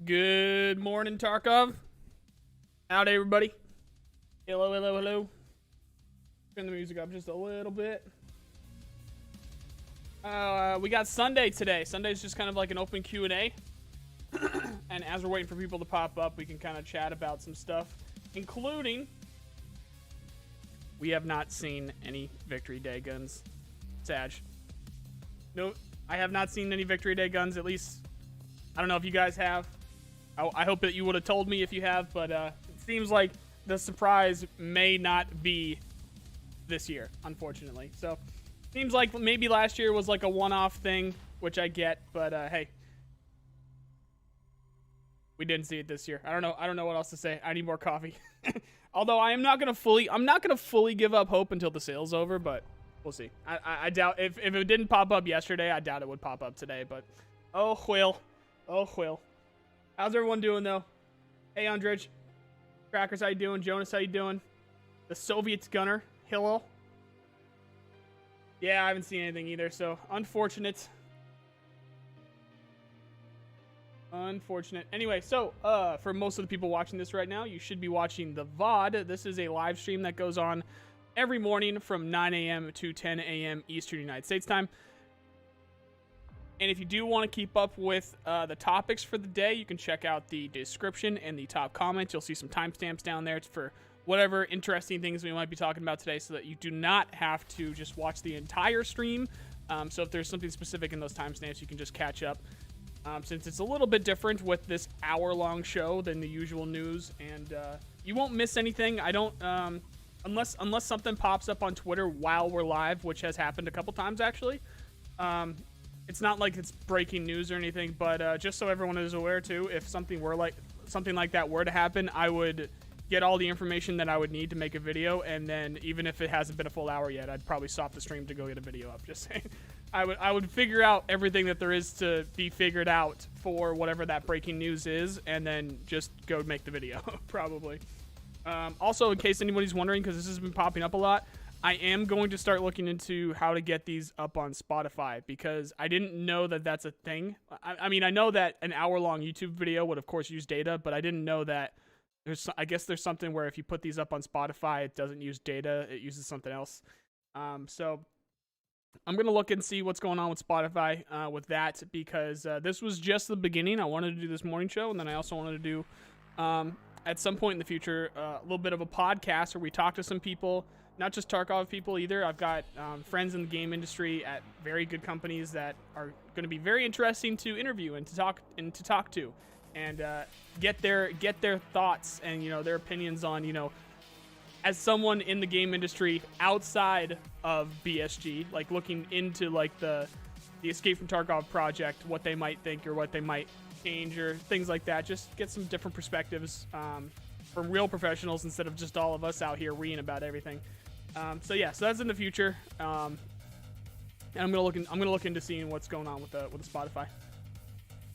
Good morning, Tarkov. Howdy, everybody. Hello, hello, hello. Turn the music up just a little bit. We got Sunday today. Sunday's just kind of like an open Q&A. And as we're waiting for people to pop up, we can kind of chat about some stuff, including we have not seen any Victory Day guns. Sag. No, I have not seen any Victory Day guns, at least. I don't know if you guys have. I hope that you would have told me if you have, but it seems like the surprise may not be this year, unfortunately. So, seems like maybe last year was like a one-off thing, which I get, but hey, we didn't see it this year. I don't know what else to say. I need more coffee. Although I'm not gonna fully give up hope until the sale's over, but we'll see. I doubt if it didn't pop up yesterday, I doubt it would pop up today. But oh well. How's everyone doing though? Hey Andrej, Crackers, how you doing? Jonas, how you doing? The Soviets gunner, Hillel. Yeah, I haven't seen anything either, so unfortunate. Anyway, so for most of the people watching this right now, you should be watching the VOD. This is a live stream that goes on every morning from 9 a.m. to 10 a.m. Eastern United States time. And if you do want to keep up with the topics for the day, you can check out the description and the top comments. You'll see some timestamps down there for whatever interesting things we might be talking about today, so that you do not have to just watch the entire stream. So if there's something specific in those timestamps, you can just catch up. Since it's a little bit different with this hour-long show than the usual news, and you won't miss anything. I don't, unless something pops up on Twitter while we're live, which has happened a couple times actually. It's not like it's breaking news or anything, but just so everyone is aware too, if something like that were to happen, I would get all the information that I would need to make a video, and then even if it hasn't been a full hour yet, I'd probably stop the stream to go get a video up. Just saying. I would figure out everything that there is to be figured out for whatever that breaking news is, and then just go make the video, probably. Also, in case anybody's wondering, because this has been popping up a lot, I am going to start looking into how to get these up on Spotify, because I didn't know that that's a thing. I mean, I know that an hour-long YouTube video would, of course, use data, but I didn't know that I guess there's something where if you put these up on Spotify, it doesn't use data, it uses something else. So I'm going to look and see what's going on with Spotify with that, because this was just the beginning. I wanted to do this morning show, and then I also wanted to do, at some point in the future, a little bit of a podcast where we talk to some people. Not just Tarkov people either. I've got friends in the game industry at very good companies that are going to be very interesting to interview and to talk to, and get their thoughts and their opinions on as someone in the game industry outside of BSG, like looking into like the Escape from Tarkov project, what they might think or what they might change or things like that. Just get some different perspectives from real professionals instead of just all of us out here reading about everything. So that's in the future, and I'm gonna look into seeing what's going on with the Spotify.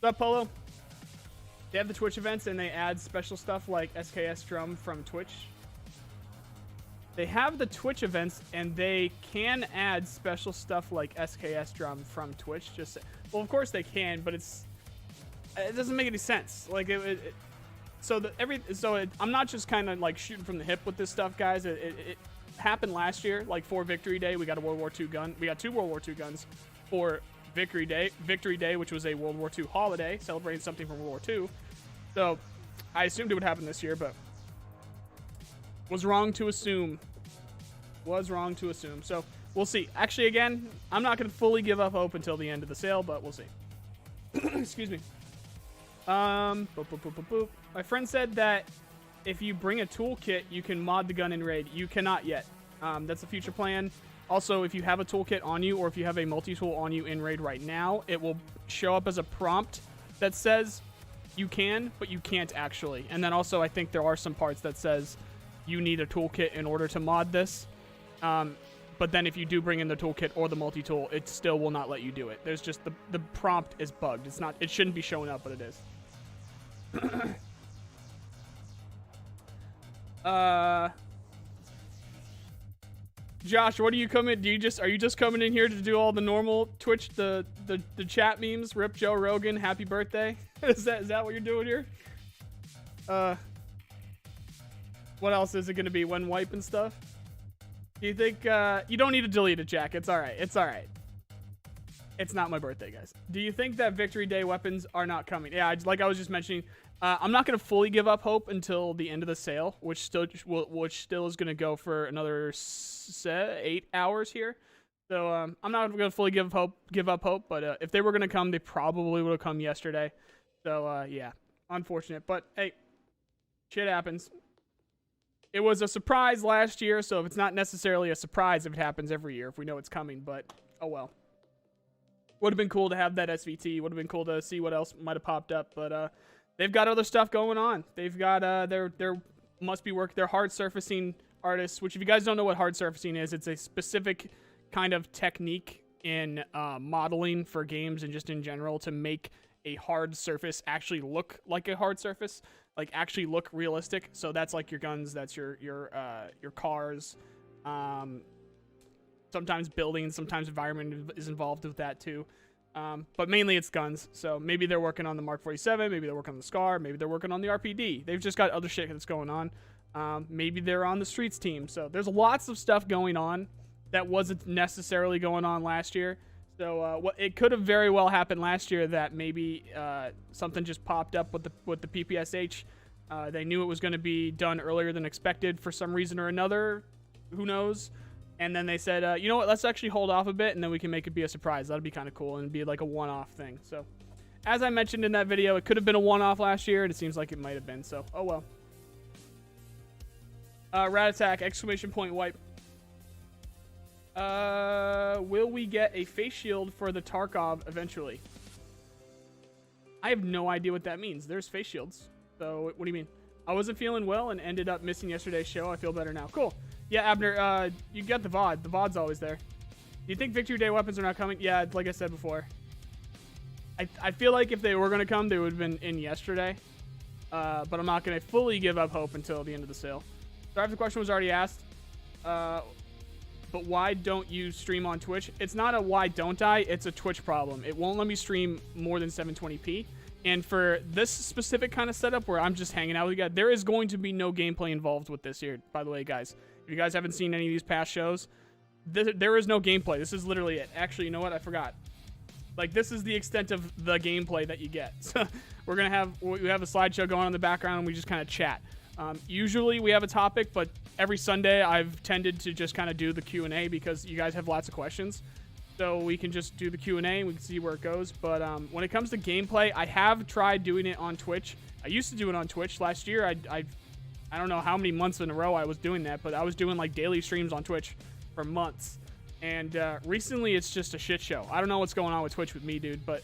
What's up, Polo? They have the Twitch events and they add special stuff like SKS Drum from Twitch. They have the Twitch events and they can add special stuff like SKS Drum from Twitch. Well, of course they can, but it doesn't make any sense. Like I'm not just kind of like shooting from the hip with this stuff, guys. It happened last year, like for Victory Day. We got a World War II gun. We got 2 World War II guns for Victory Day, which was a World War II holiday celebrating something from World War II. So I assumed it would happen this year, but was wrong to assume. So we'll see. Actually, again, I'm not going to fully give up hope until the end of the sale, but we'll see. Excuse me. My friend said that if you bring a toolkit, you can mod the gun in raid. You cannot yet. That's a future plan. Also, if you have a toolkit on you or if you have a multi-tool on you in raid right now, it will show up as a prompt that says you can, but you can't actually. And then also, I think there are some parts that says you need a toolkit in order to mod this. But then if you do bring in the toolkit or the multi-tool, it still will not let you do it. There's just the prompt is bugged. It shouldn't be showing up, but it is. Josh, what do you come in? Are you just coming in here to do all the normal Twitch, the chat memes? Rip Joe Rogan, happy birthday. is that what you're doing here? What else is it gonna be? When wipe and stuff? Do you think you don't need to delete it, Jack? It's all right. It's all right. It's not my birthday, guys. Do you think that Victory Day weapons are not coming? Yeah, like I was just mentioning, I'm not going to fully give up hope until the end of the sale, which still is going to go for another 8 hours here. So I'm not going to fully give up hope, but if they were going to come, they probably would have come yesterday. So yeah, unfortunate, but hey, shit happens. It was a surprise last year, so if it's not necessarily a surprise if it happens every year, if we know it's coming, but oh well. Would have been cool to have that SVT. Would have been cool to see what else might have popped up, but they've got other stuff going on. They've got their must be work. They're hard surfacing artists, which if you guys don't know what hard surfacing is, it's a specific kind of technique in modeling for games and just in general to make a hard surface actually look like a hard surface, like actually look realistic. So that's like your guns, that's your cars. Sometimes buildings, sometimes environment is involved with that too. But mainly it's guns. So maybe they're working on the Mark 47, maybe they're working on the Scar, maybe they're working on the RPD. They've just got other shit that's going on. Maybe they're on the Streets team. So there's lots of stuff going on that wasn't necessarily going on last year. So it could have very well happened last year that maybe something just popped up with the PPSH. They knew it was going to be done earlier than expected for some reason or another. Who knows? And then they said, you know what, let's actually hold off a bit, and then we can make it be a surprise. That'd be kind of cool and be like a one-off thing. So, as I mentioned in that video, it could have been a one-off last year, and it seems like it might have been. So, oh well. Rat attack, exclamation point, wipe. Will we get a face shield for the Tarkov eventually? I have no idea what that means. There's face shields. So, what do you mean? I wasn't feeling well and ended up missing yesterday's show. I feel better now. Cool. Yeah, Abner, you got the VOD. The VOD's always there. Do you think Victory Day weapons are not coming? Yeah, like I said before. I feel like if they were going to come, they would have been in yesterday. But I'm not going to fully give up hope until the end of the sale. Sorry if the question was already asked. But why don't you stream on Twitch? It's not a why don't I, it's a Twitch problem. It won't let me stream more than 720p. And for this specific kind of setup where I'm just hanging out with you guys, there is going to be no gameplay involved with this here, by the way, guys. If you guys haven't seen any of these past shows, there is no gameplay. This is literally it. Actually, you know what? I forgot. Like, this is the extent of the gameplay that you get. So we have a slideshow going on in the background, and we just kind of chat. Usually we have a topic, but every Sunday I've tended to just kind of do the Q&A because you guys have lots of questions. So we can just do the Q&A and we can see where it goes. But when it comes to gameplay, I have tried doing it on Twitch. I used to do it on Twitch last year. I don't know how many months in a row I was doing that, but I was doing like daily streams on Twitch for months. And recently it's just a shit show. I don't know what's going on with Twitch with me, dude, but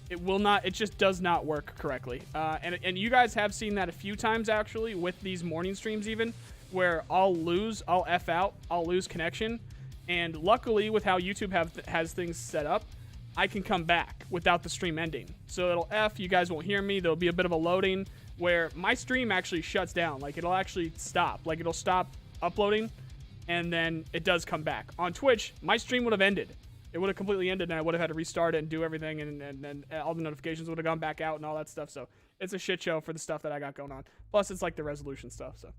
it just does not work correctly. And you guys have seen that a few times actually with these morning streams even, where I'll F out, I'll lose connection. And luckily with how YouTube has things set up, I can come back without the stream ending. So it'll F, you guys won't hear me, there'll be a bit of a loading where my stream actually shuts down. Like it'll actually stop. Like it'll stop uploading and then it does come back. On Twitch, my stream would have ended. It would have completely ended and I would have had to restart it and do everything and all the notifications would have gone back out and all that stuff. So it's a shit show for the stuff that I got going on. Plus it's like the resolution stuff, so.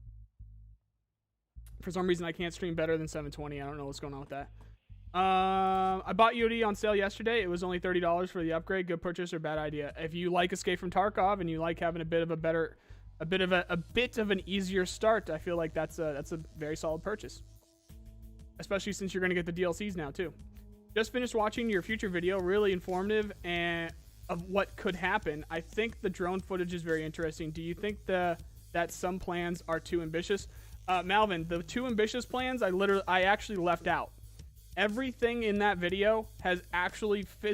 For some reason, I can't stream better than 720. I don't know what's going on with that. I bought UD on sale yesterday. It was only $30 for the upgrade. Good purchase or bad idea? If you like Escape from Tarkov and you like having a bit of an easier start, I feel like that's a very solid purchase. Especially since you're going to get the DLCs now too. Just finished watching your future video. Really informative and of what could happen. I think the drone footage is very interesting. Do you think that some plans are too ambitious? Malvin, the too ambitious plans, I actually left out. Everything in that video has actually I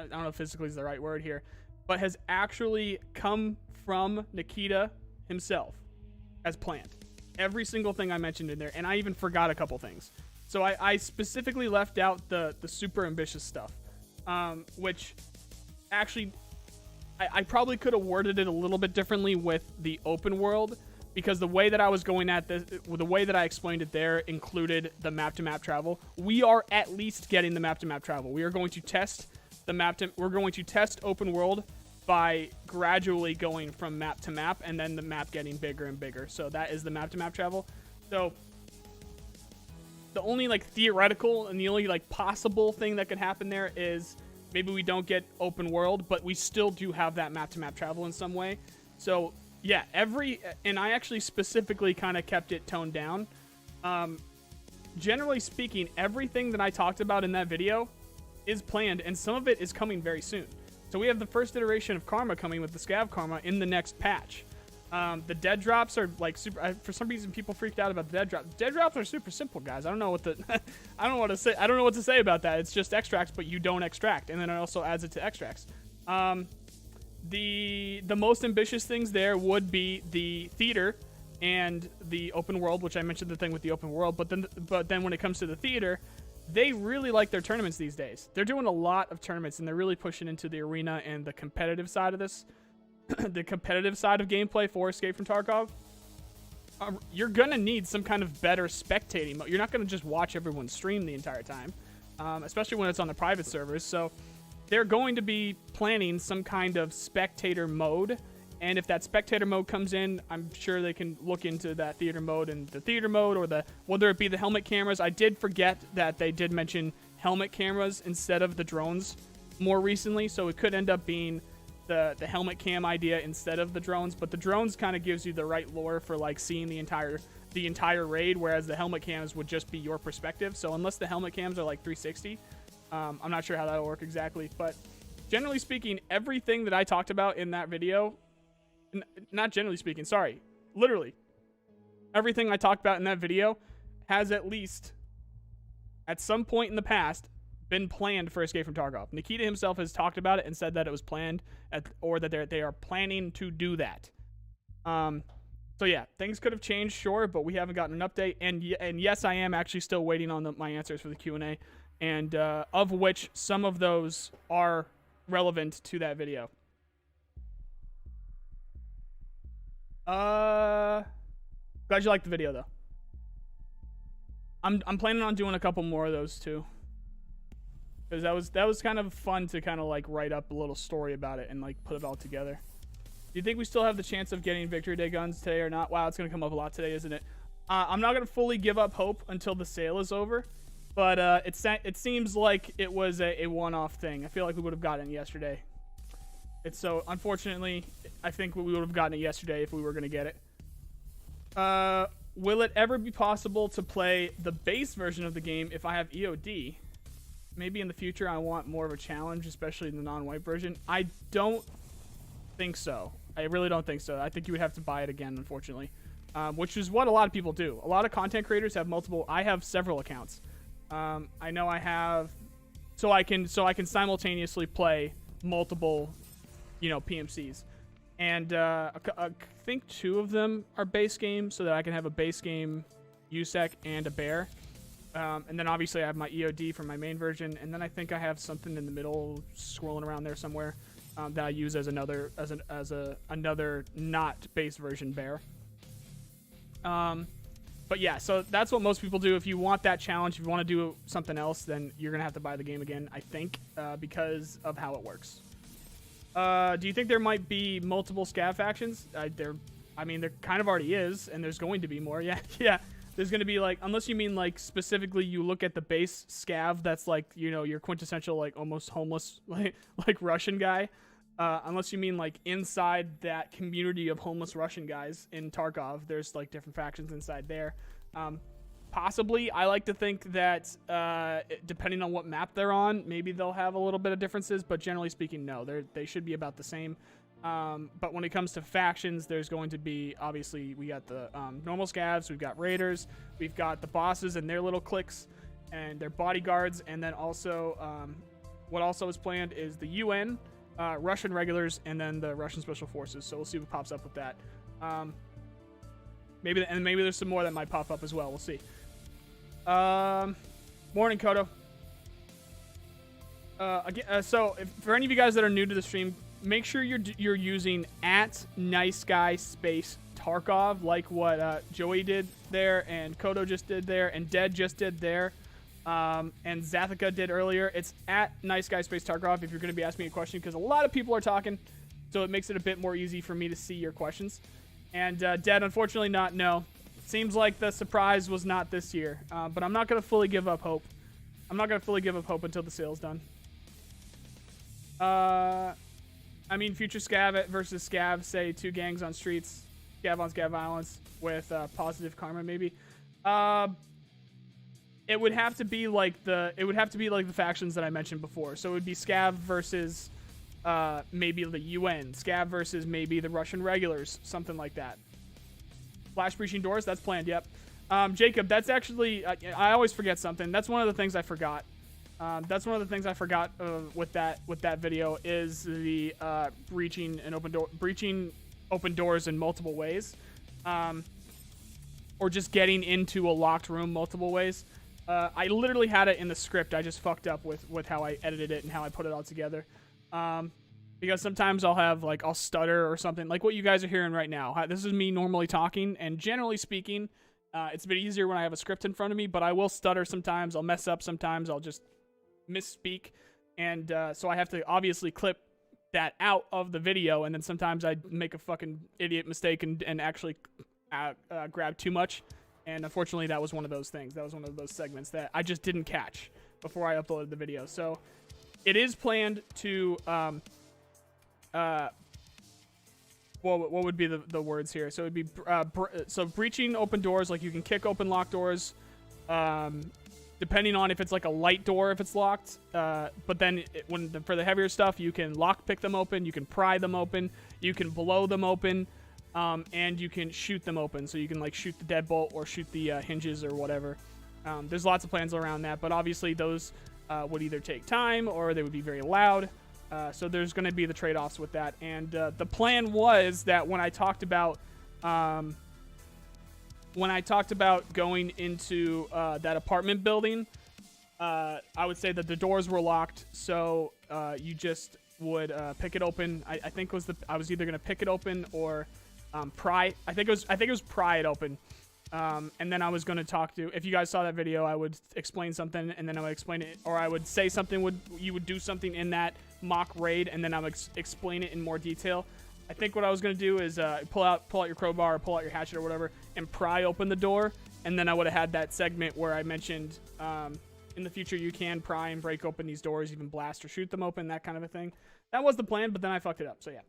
don't know if physically is the right word here, but has actually come from Nikita himself as planned. Every single thing I mentioned in there, and I even forgot a couple things. So I specifically left out the super ambitious stuff, which actually I probably could have worded it a little bit differently with the open world. because the way that I was going at this, the way that I explained it there included the map-to-map travel. We are at least getting the map-to-map travel. We are going to test the we're going to test open world by gradually going from map to map, and then the map getting bigger and bigger. So that is the map-to-map travel. So the only like theoretical and the only like possible thing that could happen there is maybe we don't get open world, but we still do have that map-to-map travel in some way. So yeah, and I actually specifically kind of kept it toned down. Generally speaking, everything that I talked about in that video is planned, and some of it is coming very soon. So we have the first iteration of Karma coming with the Scav Karma in the next patch. The dead drops are like super. For some reason, people freaked out about the dead drops. Dead drops are super simple, guys. I don't know what I don't know what to say. I don't know what to say about that. It's just extracts, but you don't extract, and then it also adds it to extracts. The most ambitious things there would be the theater and the open world, which I mentioned the thing with the open world. But then when it comes to the theater, they really like their tournaments these days. They're doing a lot of tournaments, and they're really pushing into the arena and the competitive side of this. The competitive side of gameplay for Escape from Tarkov. You're going to need some kind of better spectating mode. You're not going to just watch everyone stream the entire time, especially when it's on the private servers. So they're going to be planning some kind of spectator mode. And if that spectator mode comes in, I'm sure they can look into that theater mode and the theater mode, or whether it be the helmet cameras. I did forget that they did mention helmet cameras instead of the drones more recently, so it could end up being the helmet cam idea instead of the drones. But the drones kind of gives you the right lore for like seeing the entire raid, whereas the helmet cams would just be your perspective. So unless the helmet cams are like 360, I'm not sure how that'll work exactly. But generally speaking, everything that I talked about in that video, not generally speaking, sorry, literally everything I talked about in that video has at least at some point in the past been planned for Escape from Tarkov. Nikita himself has talked about it and said that it was planned, or that they are planning to do that. So yeah, things could have changed, sure, but we haven't gotten an update. And yes, I am actually still waiting on my answers for the Q&A, and of which some of those are relevant to that video. Glad you liked the video though. I'm planning on doing a couple more of those too, because that was kind of fun to kind of like write up a little story about it and like put it all together. Do you think we still have the chance of getting Victory Day guns today or not? Wow, it's gonna come up a lot today, isn't it? I'm not gonna fully give up hope until the sale is over, but it seems like it was a one-off thing. I feel like we would have gotten it yesterday. So unfortunately, I think we would have gotten it yesterday if we were going to get it. Will it ever be possible to play the base version of the game if I have EOD? Maybe in the future I want more of a challenge, especially in the non-white version. I don't think so. I really don't think so. I think you would have to buy it again, unfortunately, which is what a lot of people do. A lot of content creators have multiple. I have several accounts. I know I have, so I can simultaneously play multiple, PMCs. And I think 2 of them are base games, so that I can have a base game USEC and a bear. And then obviously I have my EOD for my main version, and then I think I have something in the middle scrolling around there somewhere that I use as another not base version bear. But yeah, so that's what most people do. If you want that challenge, if you want to do something else, then you're gonna have to buy the game again, I think, because of how it works. Do you think there might be multiple Scav factions? There kind of already is, and there's going to be more. Yeah, yeah. There's going to be, like, unless you mean, like, specifically you look at the base Scav that's, like, your quintessential, like, almost homeless, like Russian guy. Unless you mean, like, inside that community of homeless Russian guys in Tarkov, there's, like, different factions inside there. Possibly, I like to think that depending on what map they're on, maybe they'll have a little bit of differences, but generally speaking, no, they should be about the same. But when it comes to factions, there's going to be, obviously, we got the normal Scavs, we've got Raiders, we've got the bosses and their little cliques and their bodyguards, and then also what also is planned is the UN, Russian regulars, and then the Russian Special Forces. So we'll see what pops up with that. Maybe there's some more that might pop up as well. We'll see. Morning, Kodo. So for any of you guys that are new to the stream, make sure you're using @niceguy space Tarkov, like what Joey did there, and Kodo just did there, and Dead just did there, and Zathika did earlier. It's at Nice Guy Space Tarkov if you're going to be asking me a question, because a lot of people are talking, so it makes it a bit more easy for me to see your questions. And Dead, unfortunately not, no. Seems like the surprise was not this year, but I'm not going to fully give up hope. I'm not going to fully give up hope until the sale's done. I mean, future Scav versus Scav, say 2 gangs on streets, Scav on Scav violence with positive karma, maybe. It would have to be like the factions that I mentioned before. So it would be Scav versus maybe the UN, Scav versus maybe the Russian regulars, something like that. Flash breaching doors, that's planned. Yep. Jacob, that's actually I always forget something. That's one of the things I forgot. That's one of the things I forgot with that video is the breaching open doors in multiple ways, or just getting into a locked room multiple ways. I literally had it in the script. I just fucked up with how I edited it and how I put it all together. Because sometimes I'll stutter or something like what you guys are hearing right now. This is me normally talking, and generally speaking, it's a bit easier when I have a script in front of me, but I will stutter sometimes. I'll mess up sometimes. I'll just misspeak, and so I have to obviously clip that out of the video, and then sometimes I make a fucking idiot mistake and actually grab too much, and unfortunately that was one of those things. That was one of those segments that I just didn't catch before I uploaded the video. So it is planned to what would be the words here? So it'd be so breaching open doors, like you can kick open locked doors, depending on if it's like a light door if it's locked. But then for the heavier stuff, you can lock pick them open, you can pry them open, you can blow them open, and you can shoot them open. So you can like shoot the deadbolt or shoot the hinges or whatever. There's lots of plans around that, but obviously those would either take time or they would be very loud. So there's going to be the trade-offs with that. And the plan was that when I talked about going into that apartment building, I would say that the doors were locked, so you just would pick it open. I think I was either going to pick it open or pry. I think it was pry it open. And then I was going to talk to, if you guys saw that video, I would explain something, and then I would explain it, or I would say something, you would do something in that mock raid, and then I would explain it in more detail. I think what I was going to do is pull out your crowbar or pull out your hatchet or whatever and pry open the door, and then I would have had that segment where I mentioned in the future you can pry and break open these doors, even blast or shoot them open, that kind of a thing. That was the plan, but then I fucked it up, so yeah.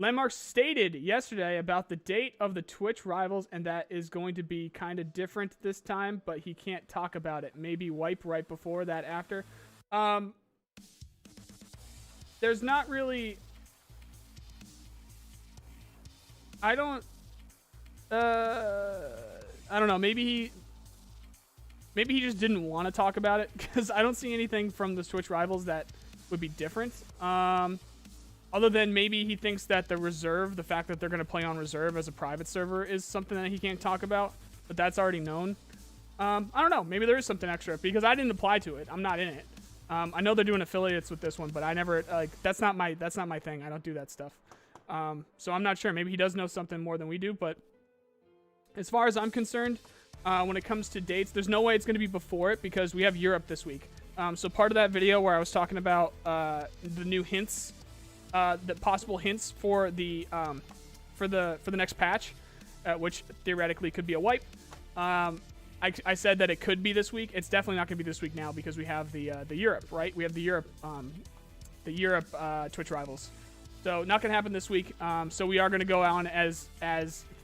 Landmark stated yesterday about the date of the Twitch rivals, and that is going to be kind of different this time, but he can't talk about it. Maybe wipe right before that after. There's not really... I don't know. Maybe he just didn't want to talk about it, because I don't see anything from the Twitch rivals that would be different. Other than maybe he thinks that the fact that they're going to play on reserve as a private server is something that he can't talk about, but that's already known. I don't know. Maybe there is something extra, because I didn't apply to it. I'm not in it. I know they're doing affiliates with this one, but I never, that's not my thing. I don't do that stuff. So I'm not sure. Maybe he does know something more than we do, but as far as I'm concerned, when it comes to dates, there's no way it's going to be before it, because we have Europe this week. So part of that video where I was talking about the new hints, the possible hints for the next patch, which theoretically could be a wipe. I said that it could be this week. It's definitely not going to be this week now, because we have the Europe, right? We have the Europe Twitch rivals. So not going to happen this week. So we are going to go on as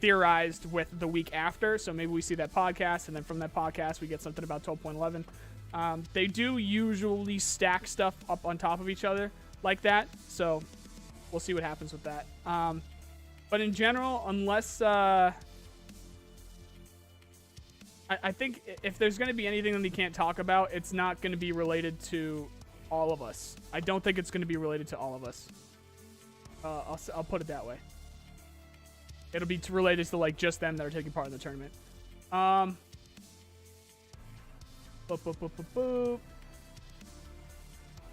theorized with the week after. So maybe we see that podcast, and then from that podcast we get something about 12.11. They do usually stack stuff up on top of each other like that. So we'll see what happens with that. But in general, unless I think if there's going to be anything that we can't talk about, it's not going to be related to all of us. I don't think it's going to be related to all of us. I'll put it that way. It'll be related to like just them that are taking part in the tournament.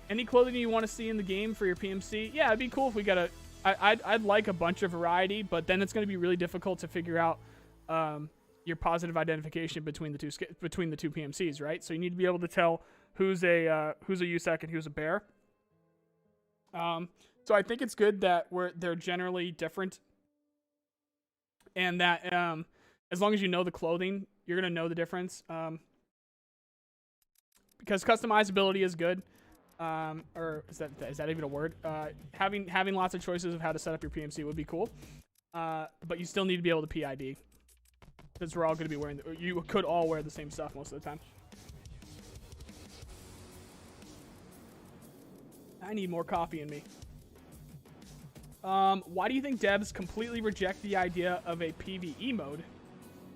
Any clothing you want to see in the game for your PMC? Yeah, it'd be cool if we got I'd like a bunch of variety, but then it's going to be really difficult to figure out your positive identification between the two PMCs, right? So you need to be able to tell who's a USEC and who's a bear. So I think it's good that they're generally different, and that as long as you know the clothing, you're gonna know the difference. Because customizability is good. Or is that even a word? Having lots of choices of how to set up your PMC would be cool. But you still need to be able to PID, because we're all going to be wearing. You could all wear the same stuff most of the time. I need more coffee in me. Why do you think devs completely reject the idea of a PvE mode,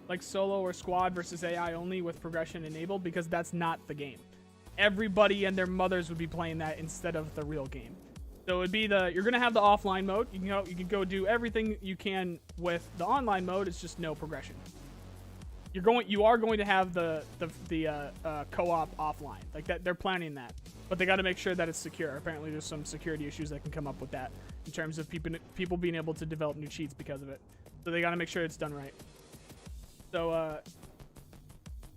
like solo or squad versus AI only with progression enabled? Because that's not the game. Everybody and their mothers would be playing that instead of the real game. So it would be you're gonna have the offline mode. You can go do everything you can with the online mode. It's just no progression. You are going to have the co-op offline, like that. They're planning that, but they got to make sure that it's secure. Apparently, there's some security issues that can come up with that in terms of people being able to develop new cheats because of it. So they got to make sure it's done right. So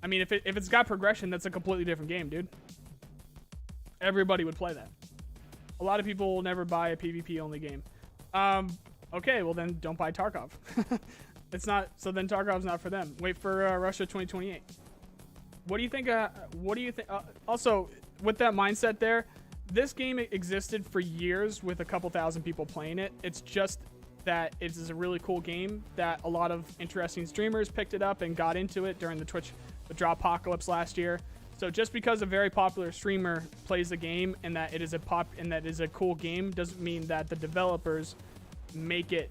I mean, if it's got progression, that's a completely different game, dude. Everybody would play that. A lot of people will never buy a PvP only game. Okay, well then don't buy Tarkov. It's not. So then Tarkov's not for them. Wait for Russia 2028. What do you think? Also, with that mindset there, this game existed for years with a couple thousand people playing it. It's just that it is a really cool game that a lot of interesting streamers picked it up and got into it during the Droppocalypse last year. So just because a very popular streamer plays the game and that it is a cool game doesn't mean that the developers make it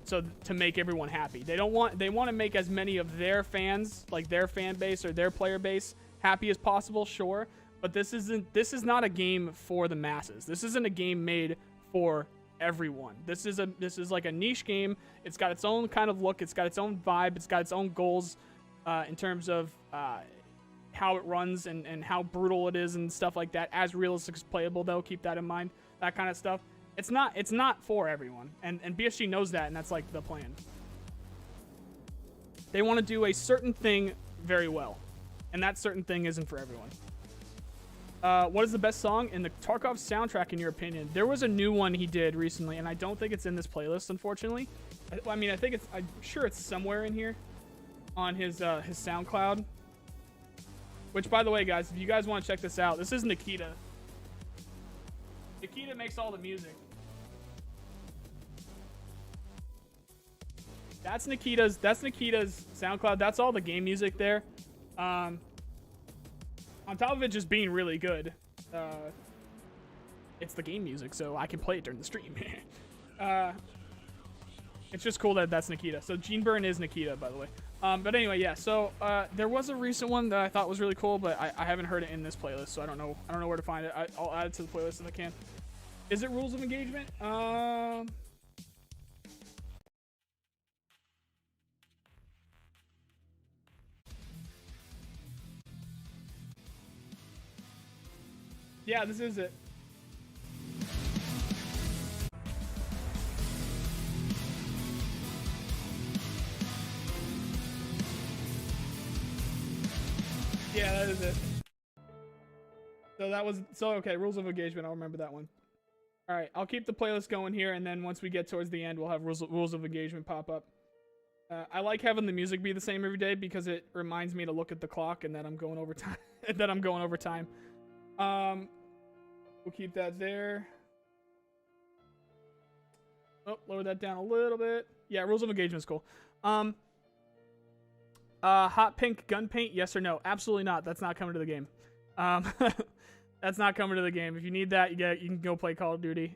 so to make everyone happy. They want to make as many of their fans, like their fan base or their player base, happy as possible, sure, but this is not a game for the masses. This isn't a game made for everyone. This is like a niche game. It's got its own kind of look, it's got its own vibe, it's got its own goals in terms of how it runs and how brutal it is and stuff like that. As realistic as playable, though, keep that in mind. That kind of stuff. It's not for everyone, and BSG knows that, and that's like the plan. They want to do a certain thing very well, and that certain thing isn't for everyone. What is the best song in the Tarkov soundtrack in your opinion? There was a new one he did recently, and I don't think it's in this playlist, unfortunately. I mean, I'm sure it's somewhere in here on his SoundCloud. Which, by the way, guys, if you guys want to check this out, this is Nikita. Nikita makes all the music. That's Nikita's SoundCloud. That's all the game music there. On top of it just being really good, it's the game music, so I can play it during the stream. It's just cool that that's Nikita. So Gene Burn is Nikita, by the way. But anyway, yeah. So there was a recent one that I thought was really cool, but I haven't heard it in this playlist, so I don't know where to find it. I'll add it to the playlist if I can. Is it Rules of Engagement? Yeah, this is it. Yeah, that is it. Okay, Rules of Engagement, I'll remember that one. Alright, I'll keep the playlist going here, and then once we get towards the end, we'll have Rules of Engagement pop up. I like having the music be the same every day because it reminds me to look at the clock and that I'm going over time. We'll keep that there. Oh, lower that down a little bit. Yeah, Rules of Engagement is cool. Hot pink gun paint, yes or no? Absolutely not. That's not coming to the game. That's not coming to the game. If you need that, you can go play Call of Duty.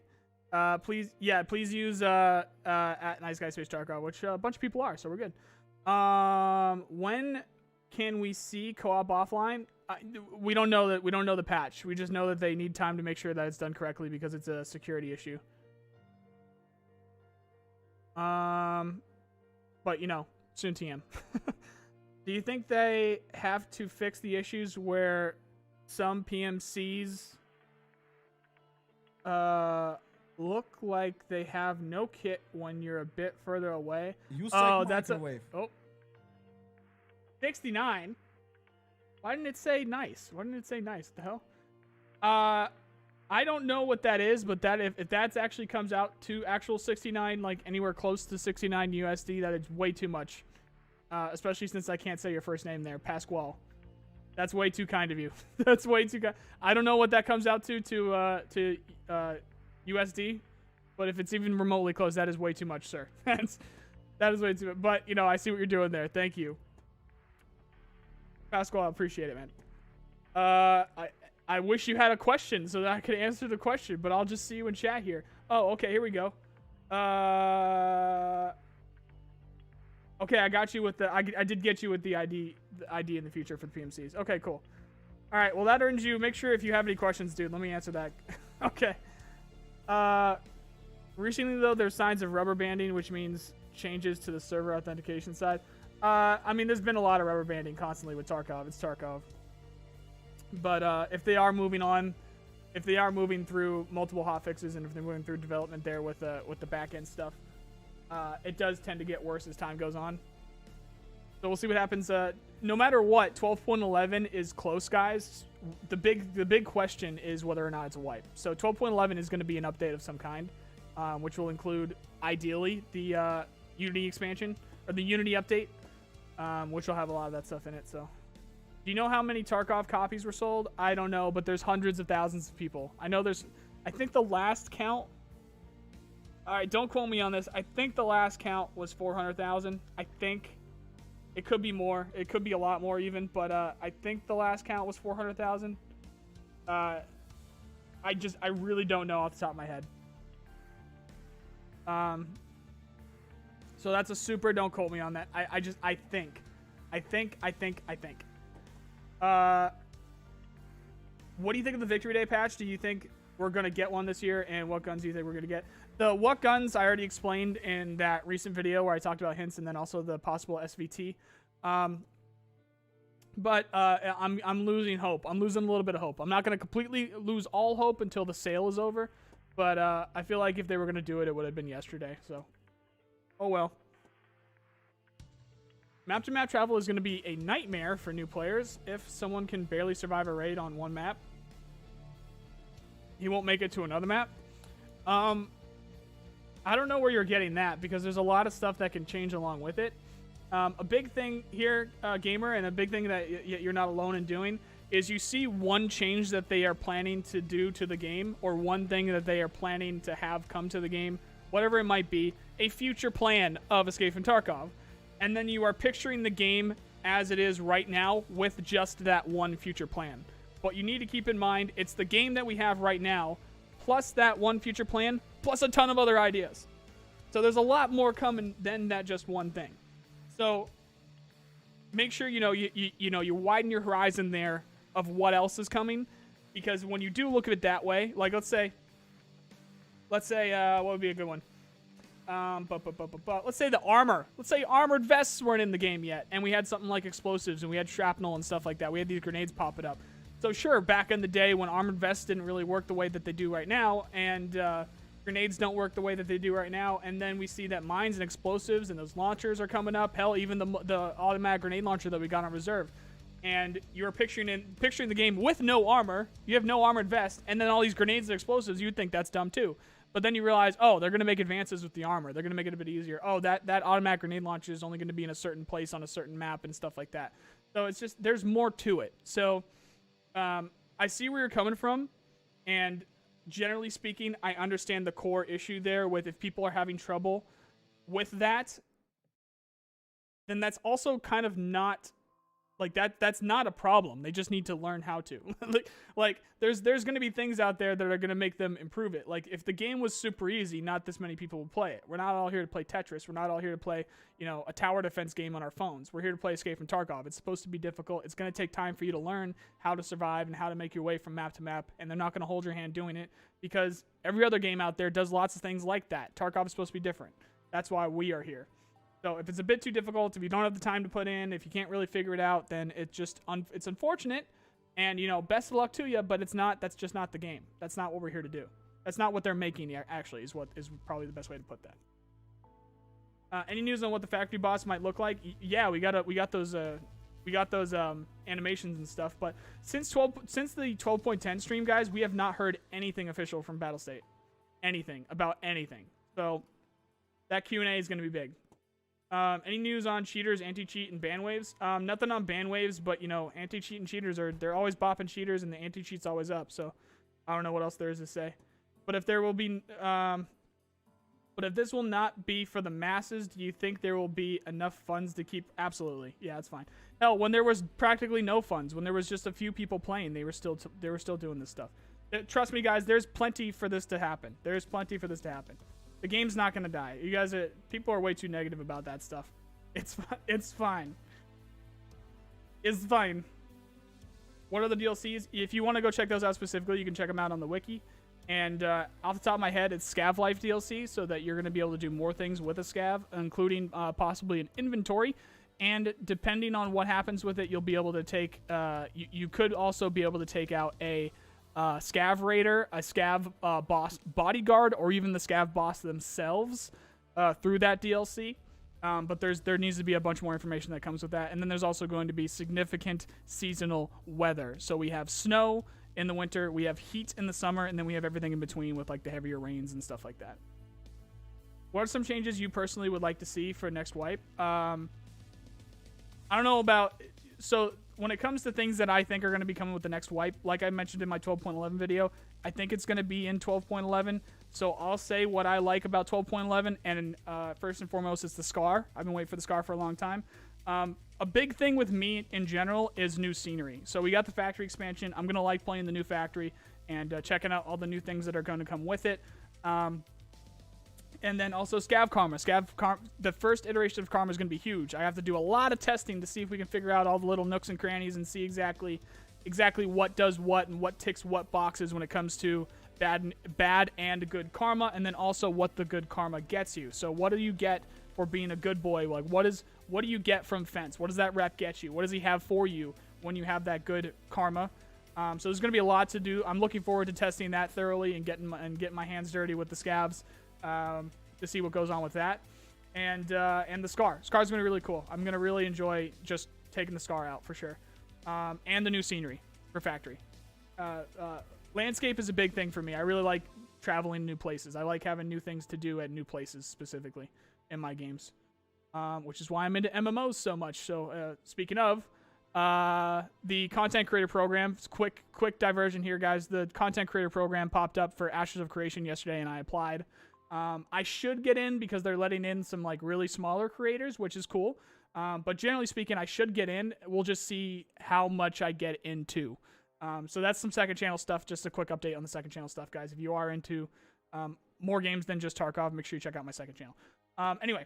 Please use at Nice Guy Space Tarkov, which a bunch of people are, so we're good. When can we see co-op offline? We don't know the patch. We just know that they need time to make sure that it's done correctly because it's a security issue. But soon TM. Do you think they have to fix the issues where some PMCs look like they have no kit when you're a bit further away. Use that's microwave. 69. Why didn't it say nice? Why didn't it say nice? What the hell? I don't know what that is, but that if that actually comes out to actual 69, like anywhere close to 69 USD, that is way too much. Especially since I can't say your first name there, Pasquale. That's way too kind of you. That's way too kind. I don't know what that comes out to USD, but if it's even remotely close, that is way too much, sir. That is way too much. But, you know, I see what you're doing there. Thank you. Pasquale, I appreciate it, man. I wish you had a question so that I could answer the question, but I'll just see you in chat here. Oh, okay, here we go. Okay, I got you with the... I did get you with the ID in the future for the PMCs. Okay, cool. All right, well, that earns you. Make sure if you have any questions, dude, let me answer that. Okay. Recently, though, there's signs of rubber banding, which means changes to the server authentication side. I mean, there's been a lot of rubber banding constantly with Tarkov. It's Tarkov. But if they are moving on, if they are moving through multiple hotfixes, and if they're moving through development there with the back-end stuff, it does tend to get worse as time goes on. So we'll see what happens. No matter what, 12.11 is close, guys. The big question is whether or not it's a wipe. So 12.11 is going to be an update of some kind, which will include, ideally, the Unity expansion, or the Unity update, which will have a lot of that stuff in it. So, do you know how many Tarkov copies were sold? I don't know, but there's hundreds of thousands of people. I know there's... I think the last count... Alright, don't quote me on this. I think the last count was 400,000. I think. It could be more. It could be a lot more even, but I think the last count was 400,000. I really don't know off the top of my head. So that's a super, don't quote me on that. I think. What do you think of the Victory Day patch? Do you think we're going to get one this year? And what guns do you think we're going to get? The what guns I already explained in that recent video where I talked about hints and then also the possible SVT. But I'm losing hope. I'm losing a little bit of hope. I'm not going to completely lose all hope until the sale is over. But I feel like if they were going to do it, it would have been yesterday. So, oh well. Map-to-map travel is going to be a nightmare for new players if someone can barely survive a raid on one map. He won't make it to another map. I don't know where you're getting that because there's a lot of stuff that can change along with it. A big thing here, gamer, and a big thing that you're not alone in doing is you see one change that they are planning to do to the game, or one thing that they are planning to have come to the game, whatever it might be, a future plan of Escape from Tarkov. And then you are picturing the game as it is right now with just that one future plan. But you need to keep in mind, it's the game that we have right now, plus that one future plan, plus a ton of other ideas. So there's a lot more coming than that just one thing. So make sure you widen your horizon there of what else is coming, because when you do look at it that way, like let's say what would be a good one? Let's say the armor. Let's say armored vests weren't in the game yet, and we had something like explosives, and we had shrapnel and stuff like that. We had these grenades popping up. So sure, back in the day when armored vests didn't really work the way that they do right now, and grenades don't work the way that they do right now, and then we see that mines and explosives and those launchers are coming up. Hell, even the automatic grenade launcher that we got on reserve. And you're picturing the game with no armor. You have no armored vest, and then all these grenades and explosives. You'd think that's dumb too. But then you realize, oh, they're going to make advances with the armor. They're going to make it a bit easier. Oh, that automatic grenade launcher is only going to be in a certain place on a certain map and stuff like that. So it's just, there's more to it. So I see where you're coming from. And generally speaking, I understand the core issue there with if people are having trouble with that, then that's also kind of not... Like that's not a problem. They just need to learn how to. like there's going to be things out there that are going to make them improve it. Like if the game was super easy, not this many people would play it. We're not all here to play Tetris. We're not all here to play, a tower defense game on our phones. We're here to play Escape from Tarkov. It's supposed to be difficult. It's going to take time for you to learn how to survive and how to make your way from map to map, and they're not going to hold your hand doing it because every other game out there does lots of things like that. Tarkov is supposed to be different. That's why we are here. So if it's a bit too difficult, if you don't have the time to put in, if you can't really figure it out, then it's unfortunate. And, best of luck to you, but that's just not the game. That's not what we're here to do. That's not what they're making actually, is probably the best way to put that. Any news on what the factory boss might look like? Yeah, we got those animations and stuff. But since the 12.10 stream, guys, we have not heard anything official from Battlestate, anything about anything. So that Q&A is going to be big. Any news on cheaters, anti-cheat, and ban waves? Nothing on ban waves, but you know, anti-cheat and cheaters they're always bopping cheaters, and the anti-cheat's always up. So I don't know what else there is to say. But if there will be, but if this will not be for the masses, do you think there will be enough funds to keep? Absolutely, yeah, it's fine. Hell, when there was practically no funds, when there was just a few people playing, they were still doing this stuff. Trust me, guys. There's plenty for this to happen. There's plenty for this to happen. The game's not gonna die. You guys people are way too negative about that stuff. It's fine. It's fine. What are the DLCs? If you want to go check those out specifically, you can check them out on the wiki. And off the top of my head, it's Scav Life DLC, so that you're going to be able to do more things with a Scav, including possibly an inventory. And depending on what happens with it, you'll be able to take... you could also be able to take out a Scav Raider, a Scav boss bodyguard, or even the Scav boss themselves through that DLC. But there needs to be a bunch more information that comes with that. And then there's also going to be significant seasonal weather. So we have snow in the winter, we have heat in the summer, and then we have everything in between with like the heavier rains and stuff like that. What are some changes you personally would like to see for next wipe? I don't know about... So when it comes to things that I think are going to be coming with the next wipe, like I mentioned in my 12.11 video, I think it's going to be in 12.11. So I'll say what I like about 12.11, and first and foremost, it's the Scar. I've been waiting for the Scar for a long time. A big thing with me in general is new scenery. So we got the factory expansion. I'm going to like playing the new factory and checking out all the new things that are going to come with it. And then also Scav Karma. The first iteration of Karma is going to be huge. I have to do a lot of testing to see if we can figure out all the little nooks and crannies and see exactly what does what and what ticks what boxes when it comes to bad and good karma, and then also what the good karma gets you. So what do you get for being a good boy? Like what do you get from Fence? What does that rep get you? What does he have for you when you have that good karma? So there's going to be a lot to do. I'm looking forward to testing that thoroughly and getting my hands dirty with the Scavs to see what goes on with that. And the Scar. Scar's going to be really cool. I'm going to really enjoy just taking the Scar out for sure. And the new scenery for factory. Landscape is a big thing for me. I really like traveling to new places. I like having new things to do at new places specifically in my games, which is why I'm into MMOs so much. So speaking of the content creator program, quick diversion here, guys. The content creator program popped up for Ashes of Creation yesterday, and I applied. I should get in because they're letting in some like really smaller creators, which is cool. But generally speaking, I should get in. We'll just see how much I get into. So that's some second channel stuff. Just a quick update on the second channel stuff, guys. If you are into more games than just Tarkov, make sure you check out my second channel. Anyway.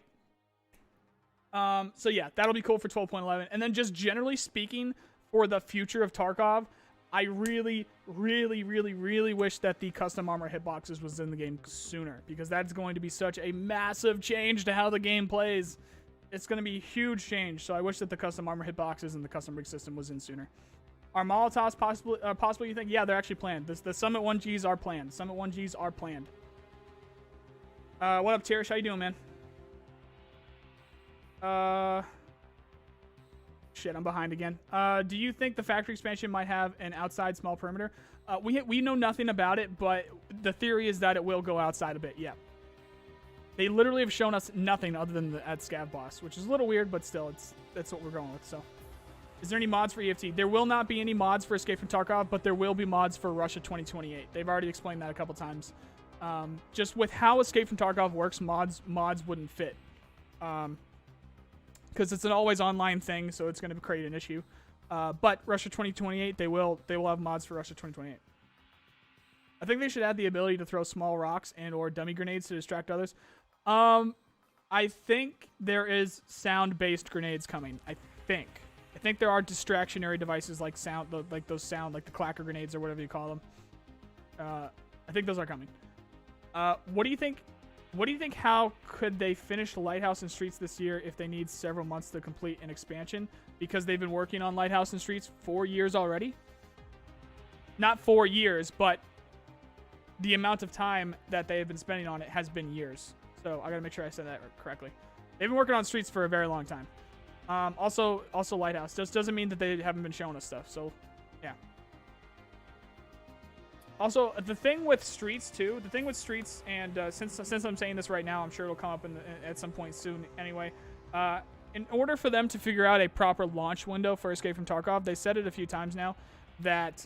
So yeah, that'll be cool for 12.11. And then just generally speaking, for the future of Tarkov, I really, really, really, really wish that the custom armor hitboxes was in the game sooner, because that's going to be such a massive change to how the game plays. It's going to be a huge change. So I wish that the custom armor hitboxes and the custom rig system was in sooner. Are Molotovs possible, you think? Yeah, they're actually planned. The Summit 1Gs are planned. Summit 1Gs are planned. What up, Tirish? How you doing, man? Shit, I'm behind again. Do you think the factory expansion might have an outside small perimeter? We know nothing about it, but the theory is that it will go outside a bit, yeah. They literally have shown us nothing other than the Scav boss, which is a little weird, but still, that's what we're going with, so. Is there any mods for EFT? There will not be any mods for Escape from Tarkov, but there will be mods for Russia 2028. They've already explained that a couple times. Just with how Escape from Tarkov works, mods wouldn't fit. Because it's an always online thing, so it's going to create an issue. But Russia 2028, they will have mods for Russia 2028. I think they should add the ability to throw small rocks and or dummy grenades to distract others. I think there is sound-based grenades coming. I think there are distractionary devices like like the clacker grenades or whatever you call them. I think those are coming. What do you think? What do you think? How could they finish Lighthouse and Streets this year if they need several months to complete an expansion? Because they've been working on Lighthouse and Streets 4 years already. Not 4 years, but the amount of time that they have been spending on it has been years. So I gotta make sure I said that correctly. They've been working on Streets for a very long time. Also Lighthouse. Just doesn't mean that they haven't been showing us stuff. So, yeah. Also, the thing with Streets too. The thing with Streets, and since I'm saying this right now, I'm sure it'll come up at some point soon. Anyway, in order for them to figure out a proper launch window for Escape from Tarkov, they said it a few times now that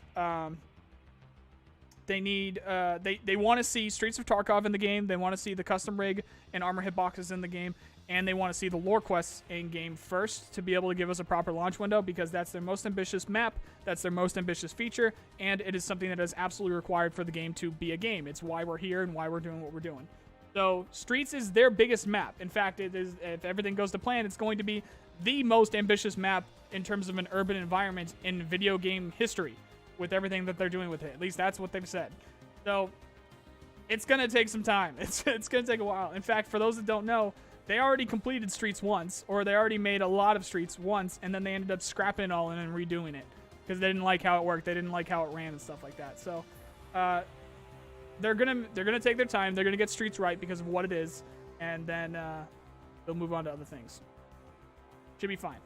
they need they want to see Streets of Tarkov in the game. They want to see the custom rig and armor hitboxes in the game. And they want to see the lore quests in-game first to be able to give us a proper launch window, because that's their most ambitious map, that's their most ambitious feature, and it is something that is absolutely required for the game to be a game. It's why we're here and why we're doing what we're doing. So Streets is their biggest map. In fact, it is, if everything goes to plan, it's going to be the most ambitious map in terms of an urban environment in video game history with everything that they're doing with it. At least that's what they've said. So it's going to take some time. It's going to take a while. In fact, for those that don't know, they already completed Streets once, or they already made a lot of Streets once, and then they ended up scrapping it all and then redoing it because they didn't like how it worked. They didn't like how it ran and stuff like that. So they're gonna take their time. They're gonna get Streets right because of what it is, and then they'll move on to other things. Should be fine.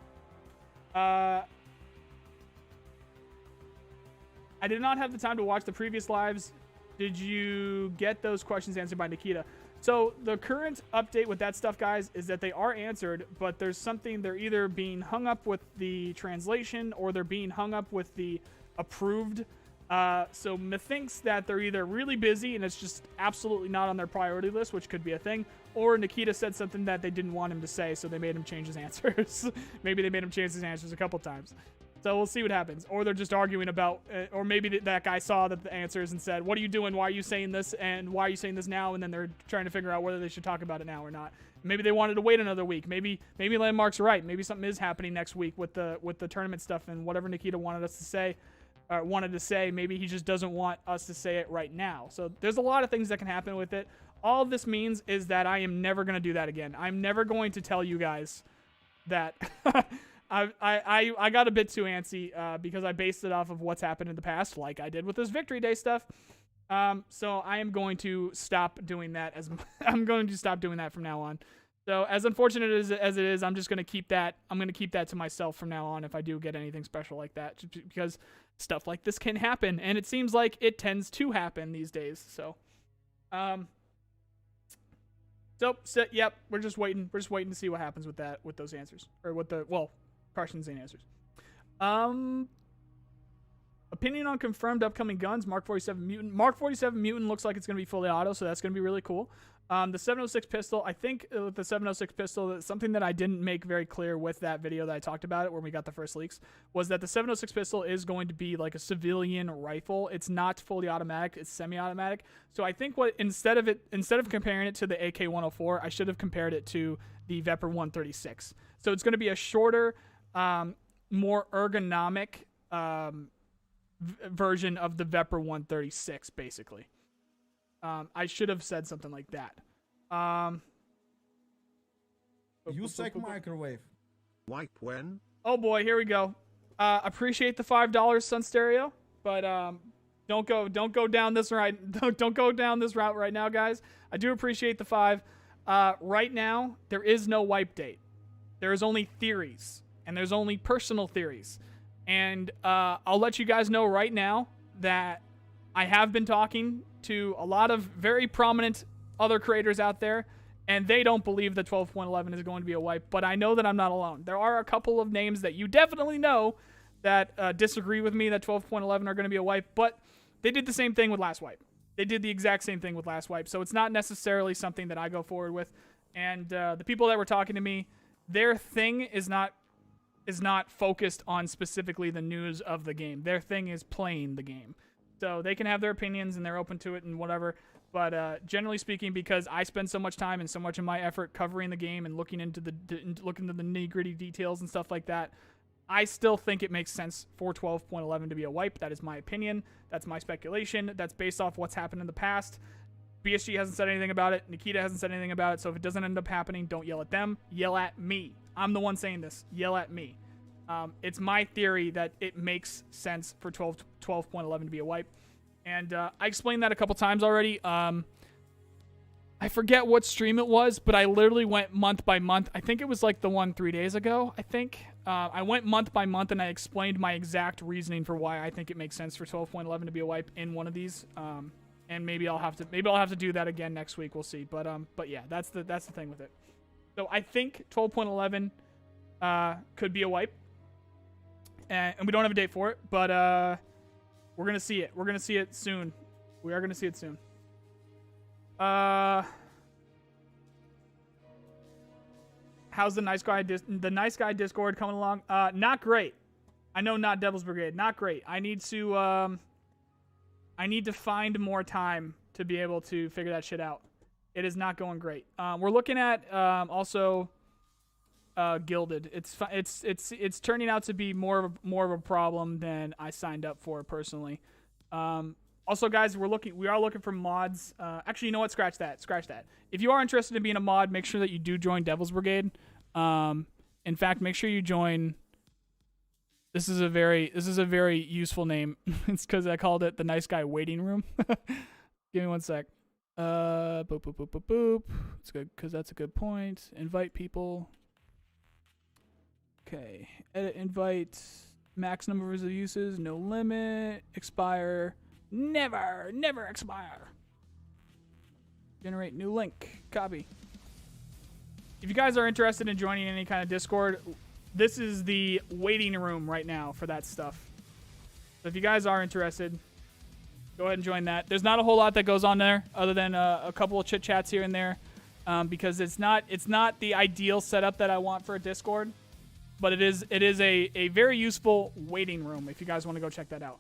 I did not have the time to watch the previous lives. Did you get those questions answered by Nikita? So the current update with that stuff, guys, is that they are answered, but there's something, they're either being hung up with the translation or they're being hung up with the approved. So methinks that they're either really busy and it's just absolutely not on their priority list, which could be a thing, or Nikita said something that they didn't want him to say, so they made him change his answers. Maybe they made him change his answers a couple times. So we'll see what happens. Or they're just arguing about, or maybe that guy saw the answers and said, what are you doing? Why are you saying this? And why are you saying this now? And then they're trying to figure out whether they should talk about it now or not. Maybe they wanted to wait another week. Maybe Landmark's right. Maybe something is happening next week with the tournament stuff and whatever Nikita wanted us to say, maybe he just doesn't want us to say it right now. So there's a lot of things that can happen with it. All this means is that I am never going to do that again. I'm never going to tell you guys that I got a bit too antsy because I based it off of what's happened in the past, like I did with this Victory Day stuff. So I am going to stop doing that. I'm going to stop doing that from now on. So as unfortunate as it is, I'm just going to keep that. I'm going to keep that to myself from now on if I do get anything special like that, just because stuff like this can happen, and it seems like it tends to happen these days. So, yep, we're just waiting. We're just waiting to see what happens with that, with those answers, or with the questions and answers. Opinion on confirmed upcoming guns. Mark 47 Mutant. Mark 47 Mutant looks like it's going to be fully auto, so that's going to be really cool. The 706 pistol, I think with the 706 pistol, something that I didn't make very clear with that video that I talked about it when we got the first leaks, was that the 706 pistol is going to be like a civilian rifle. It's not fully automatic, it's semi-automatic. So I think instead of comparing it to the AK-104, I should have compared it to the Vepr 136. So it's going to be a shorter, more ergonomic version of the Vepr 136, basically. I should have said something like that. Use microwave. Wipe when? Oh boy, here we go. Appreciate the $5, Sun Stereo, but don't go down this don't go down this route right now, guys. I do appreciate the $5. Right now, there is no wipe date. There is only theories, and there's only personal theories. And I'll let you guys know right now that I have been talking to a lot of very prominent other creators out there, and they don't believe that 12.11 is going to be a wipe, but I know that I'm not alone. There are a couple of names that you definitely know that disagree with me that 12.11 are going to be a wipe, but they did the same thing with last wipe. They did the exact same thing with last wipe, so it's not necessarily something that I go forward with. And the people that were talking to me, their thing is not focused on specifically the news of the game. Their thing is playing the game. So they can have their opinions and they're open to it and whatever. But generally speaking, because I spend so much time and so much of my effort covering the game and looking into the nitty-gritty details and stuff like that, I still think it makes sense for 12.11 to be a wipe. That is my opinion. That's my speculation. That's based off what's happened in the past. BSG hasn't said anything about it. Nikita hasn't said anything about it. So if it doesn't end up happening, don't yell at them. Yell at me. I'm the one saying this. Yell at me. It's my theory that it makes sense for 12.11 to be a wipe. And I explained that a couple times already. I forget what stream it was, but I literally went month by month. I think it was like the one 3 days ago, I think. I went month by month and I explained my exact reasoning for why I think it makes sense for 12.11 to be a wipe in one of these. And maybe I'll have to do that again next week. We'll see. But yeah, that's the thing with it. So I think 12.11 could be a wipe. And we don't have a date for it, but we're going to see it. We're going to see it soon. We are going to see it soon. How's the nice guy Discord coming along? Not great. I know, not Devil's Brigade. Not great. I need to find more time to be able to figure that shit out. It is not going great. We're looking at also Gilded. It's turning out to be more of a problem than I signed up for personally. Also, guys, we are looking for mods. Actually, you know what? Scratch that. If you are interested in being a mod, make sure that you do join Devil's Brigade. In fact, make sure you join. This is a very useful name. It's because I called it the Nice Guy Waiting Room. Give me one sec. Boop boop boop boop boop. It's good because that's a good point. Invite people. Okay. Edit invite. Max numbers of uses. No limit. Expire. Never expire. Generate new link. Copy. If you guys are interested in joining any kind of Discord, this is the waiting room right now for that stuff. So if you guys are interested, go ahead and join that. There's not a whole lot that goes on there other than a couple of chit chats here and there, because it's not the ideal setup that I want for a Discord, but it is a very useful waiting room if you guys want to go check that out.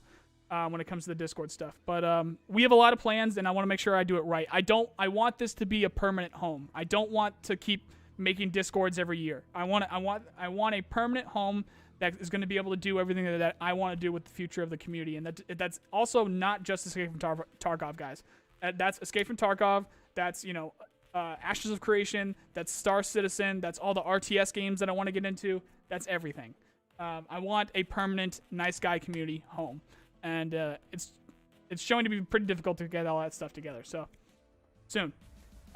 When it comes to the Discord stuff. But we have a lot of plans, and I want to make sure I do it right. I want this to be a permanent home. I don't want to keep making Discords every year. I want a permanent home that is going to be able to do everything that I want to do with the future of the community. And that's also not just Escape from Tarkov, guys. That's Escape from Tarkov. That's, Ashes of Creation. That's Star Citizen. That's all the RTS games that I want to get into. That's everything. I want a permanent Nice Guy community home. And it's showing to be pretty difficult to get all that stuff together. So, soon.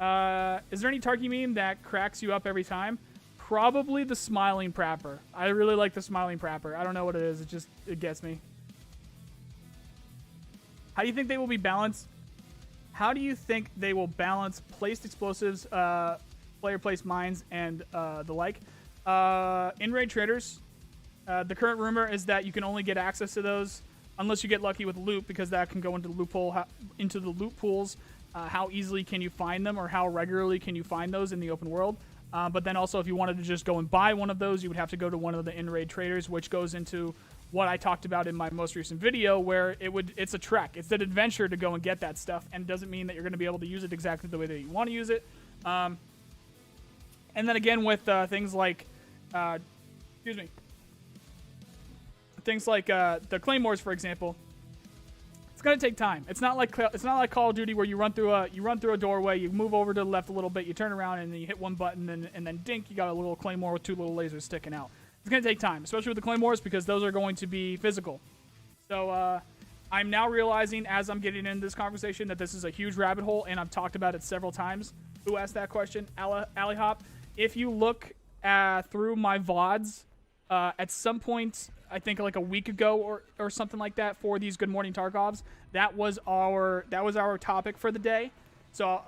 Is there any Tarky meme that cracks you up every time? Probably the Smiling Prapper. I really like the Smiling Prapper. I don't know what it is. It gets me. How do you think they will be balanced? How do you think they will balance placed explosives, player placed mines, and the like? In-raid traders. The current rumor is that you can only get access to those unless you get lucky with loot, because that can go into the loot pools. How easily can you find them, or how regularly can you find those in the open world? But then also, if you wanted to just go and buy one of those, you would have to go to one of the in-raid traders, which goes into what I talked about in my most recent video, where it's a trek. It's an adventure to go and get that stuff, and it doesn't mean that you're going to be able to use it exactly the way that you want to use it. And then again, with things like, things like the claymores, for example, it's gonna take time. It's not like Call of Duty, where you run through a doorway, you move over to the left a little bit, you turn around, and then you hit one button, and then dink, you got a little claymore with two little lasers sticking out. It's gonna take time, especially with the claymores, because those are going to be physical. So I'm now realizing, as I'm getting into this conversation, that this is a huge rabbit hole, and I've talked about it several times. Who asked that question? Alley Hop. If you look through my VODs, at some point, I think like a week ago or something like that, for these Good Morning Tarkovs, that was our topic for the day. So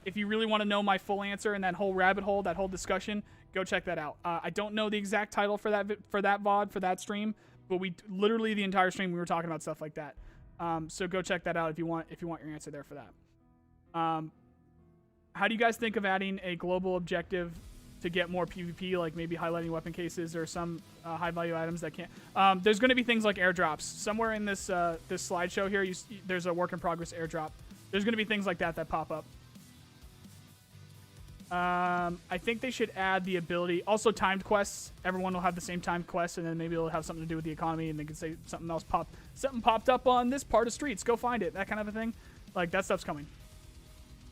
if you really want to know my full answer and that whole rabbit hole, that whole discussion, go check that out. I don't know the exact title for that VOD, for that stream, but we literally the entire stream we were talking about stuff like that. So go check that out if you want your answer there for that. How do you guys think of adding a global objective to get more PvP, like maybe highlighting weapon cases or some high-value items that can't? There's going to be things like airdrops. Somewhere in this this slideshow here, there's a work-in-progress airdrop. There's going to be things like that pop up. I think they should add the ability. Also, timed quests. Everyone will have the same timed quests, and then maybe it'll have something to do with the economy, and they can say something popped up on this part of streets. Go find it. That kind of a thing. Like, that stuff's coming.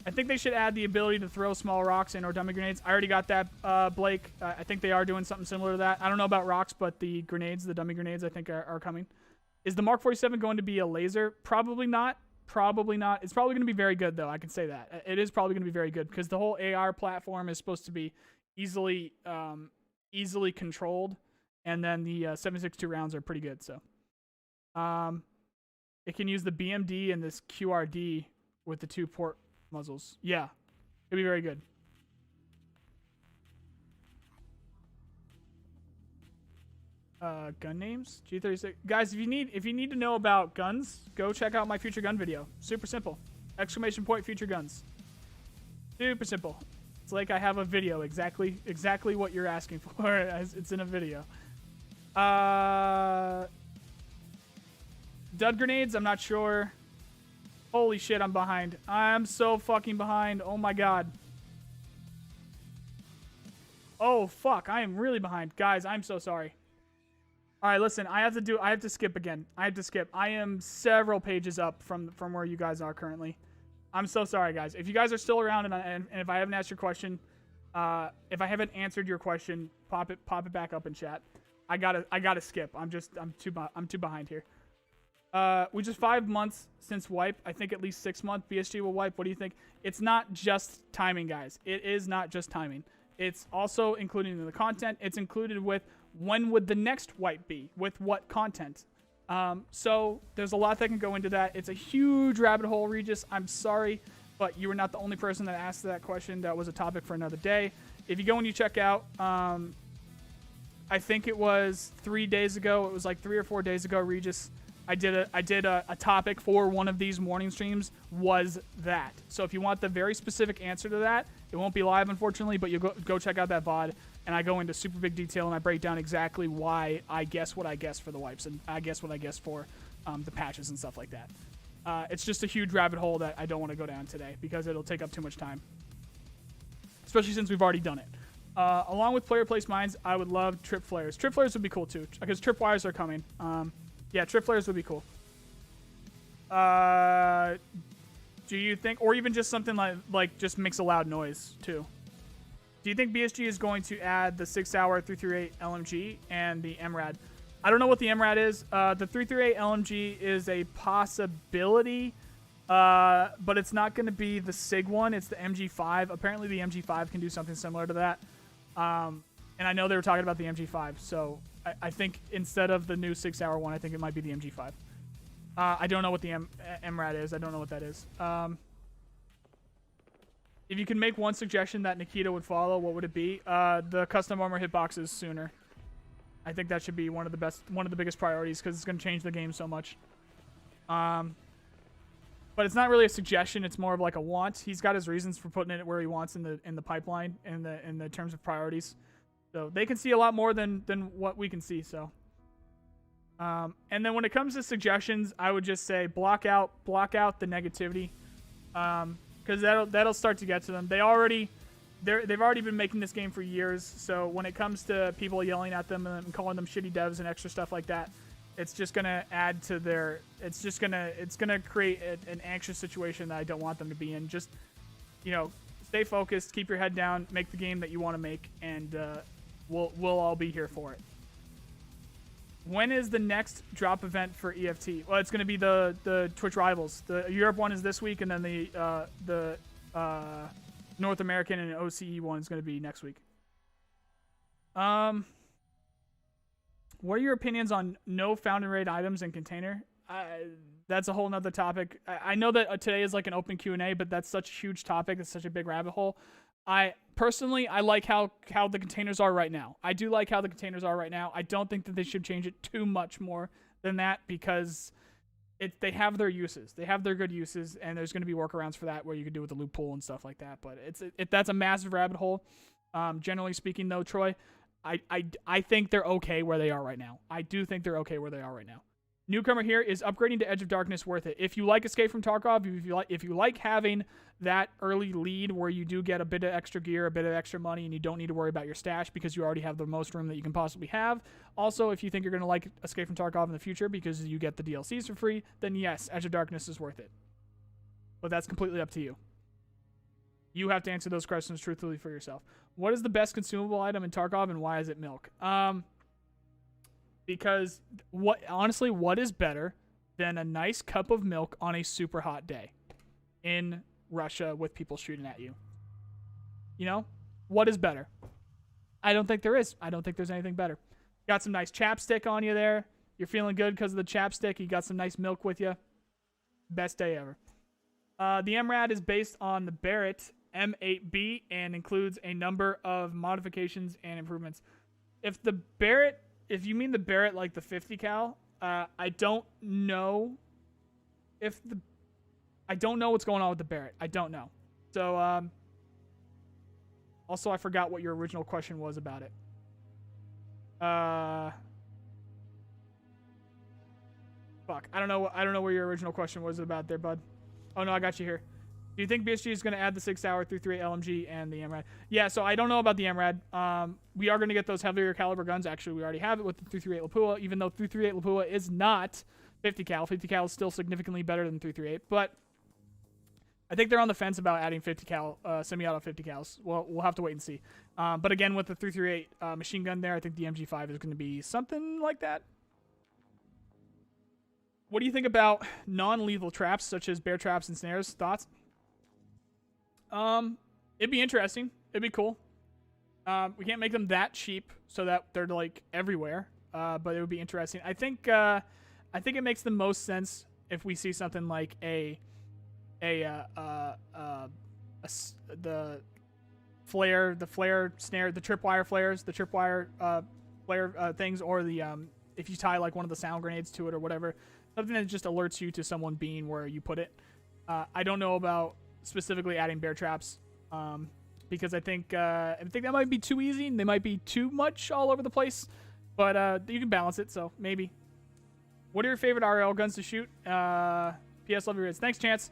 I think they should add the ability to throw small rocks and or dummy grenades. I already got that, Blake. I think they are doing something similar to that. I don't know about rocks, but the dummy grenades, I think are coming. Is the Mark 47 going to be a laser? Probably not. Probably not. It's probably going to be very good, though. I can say that. It is probably going to be very good because the whole AR platform is supposed to be easily controlled, and then the 7.62 rounds are pretty good. So, it can use the BMD and this QRD with the 2 port muzzles. Yeah, it'll be very good. Gun names, G36 guys. If you need to know about guns, go check out my future gun video. Super simple. Exclamation point future guns. Super simple. It's like I have a video exactly what you're asking for. As it's in a video. Dud grenades, I'm not sure. Holy shit, I'm behind. I'm so fucking behind. Oh my god. Oh fuck, I am really behind. Guys, I'm so sorry. All right, listen, I have to skip again. I have to skip. I am several pages up from where you guys are currently. I'm so sorry, guys. If you guys are still around and if I haven't asked your question, if I haven't answered your question, pop it back up in chat. I gotta skip. I'm too behind here. We just 5 months since wipe. I think at least 6 months BSG will wipe. What do you think? It's not just timing, guys. It is not just timing. It's also including in the content. It's included with when would the next wipe be, with what content. So there's a lot that can go into that. It's a huge rabbit hole, Regis. I'm sorry, but you were not the only person that asked that question. That was a topic for another day. If you go and you check out, I think it was 3 days ago. It was like 3 or 4 days ago, Regis. I did a topic for one of these morning streams was that. So if you want the very specific answer to that, it won't be live, unfortunately, but you go check out that VOD, and I go into super big detail, and I break down exactly why I guess what I guess for the wipes, and I guess what I guess for the patches and stuff like that. It's just a huge rabbit hole that I don't want to go down today because it'll take up too much time, especially since we've already done it. Along with player place mines, I would love trip flares. Trip flares would be cool, too, because trip wires are coming. Yeah, trip flares would be cool. Do you think, or even just something like just makes a loud noise too? Do you think BSG is going to add the 6-hour 338 LMG and the MRAD? I don't know what the MRAD is. The 338 LMG is a possibility, but it's not going to be the SIG one. It's the MG5. Apparently, the MG5 can do something similar to that. And I know they were talking about the MG5, so I think instead of the new 6-hour one, I think it might be the MG5. I don't know what the MRAD is. I don't know what that is. If you can make one suggestion that Nikita would follow, what would it be? The custom armor hitboxes sooner. I think that should be one of the biggest priorities because it's going to change the game so much. But it's not really a suggestion. It's more of like a want. He's got his reasons for putting it where he wants in the pipeline in the terms of priorities. So they can see a lot more than what we can see. So, and then when it comes to suggestions, I would just say block out the negativity, because that'll start to get to them. They've already been making this game for years. So when it comes to people yelling at them and calling them shitty devs and extra stuff like that, it's just gonna add to their. It's gonna create an anxious situation that I don't want them to be in. Just, stay focused, keep your head down, make the game that you want to make, and we'll all be here for it. When is the next drop event for EFT? Well, it's going to be the Twitch Rivals. The Europe one is this week, and then the North American and OCE one is going to be next week. What are your opinions on no fountain raid items in container? That's a whole nother topic. I know that today is like an open Q&A, but that's such a huge topic. It's such a big rabbit hole. I like how the containers are right now. I do like how the containers are right now. I don't think that they should change it too much more than that because they have their uses. They have their good uses, and there's going to be workarounds for that where you can do with the loophole and stuff like that. But that's a massive rabbit hole. Generally speaking, though, Troy, I think they're okay where they are right now. I do think they're okay where they are right now. Newcomer here, is upgrading to Edge of Darkness worth it? If you like Escape from Tarkov, if you like having that early lead where you do get a bit of extra gear, a bit of extra money, and you don't need to worry about your stash because you already have the most room that you can possibly have. Also, if you think you're going to like Escape from Tarkov in the future because you get the DLCs for free, then yes, Edge of Darkness is worth it. But that's completely up to you. You have to answer those questions truthfully for yourself. What is the best consumable item in Tarkov and why is it milk? Because honestly, what is better than a nice cup of milk on a super hot day in Russia with people shooting at you? You know, what is better? I don't think there is. I don't think there's anything better. Got some nice chapstick on you there. You're feeling good because of the chapstick. You got some nice milk with you. Best day ever. The MRAD is based on the Barrett M8B and includes a number of modifications and improvements. If you mean the Barrett like the 50 cal, I don't know I don't know what's going on with the Barrett. I don't know. So, also I forgot what your original question was about it. Fuck. I don't know where your original question was about there, bud. Oh no, I got you here. Do you think BSG is going to add the 6-hour 338 LMG and the MRAD? Yeah, so I don't know about the MRAD. We are going to get those heavier caliber guns. Actually, we already have it with the 338 Lapua, even though 338 Lapua is not 50 cal. 50 cal is still significantly better than 338, but I think they're on the fence about adding 50 cal, semi-auto 50 cals. Well, we'll have to wait and see. But again, with the 338 machine gun there, I think the MG5 is going to be something like that. What do you think about non-lethal traps such as bear traps and snares? Thoughts? It'd be interesting. It'd be cool. We can't make them that cheap so that they're like everywhere. But it would be interesting. I think it makes the most sense if we see something like the flare snare, the tripwire flares, the tripwire flare things, or the if you tie like one of the sound grenades to it or whatever, something that just alerts you to someone being where you put it. I don't know about specifically adding bear traps, because I think that might be too easy and they might be too much all over the place. But you can balance it, so maybe. What are your favorite IRL guns to shoot? PS, love your vids. Thanks, Chance.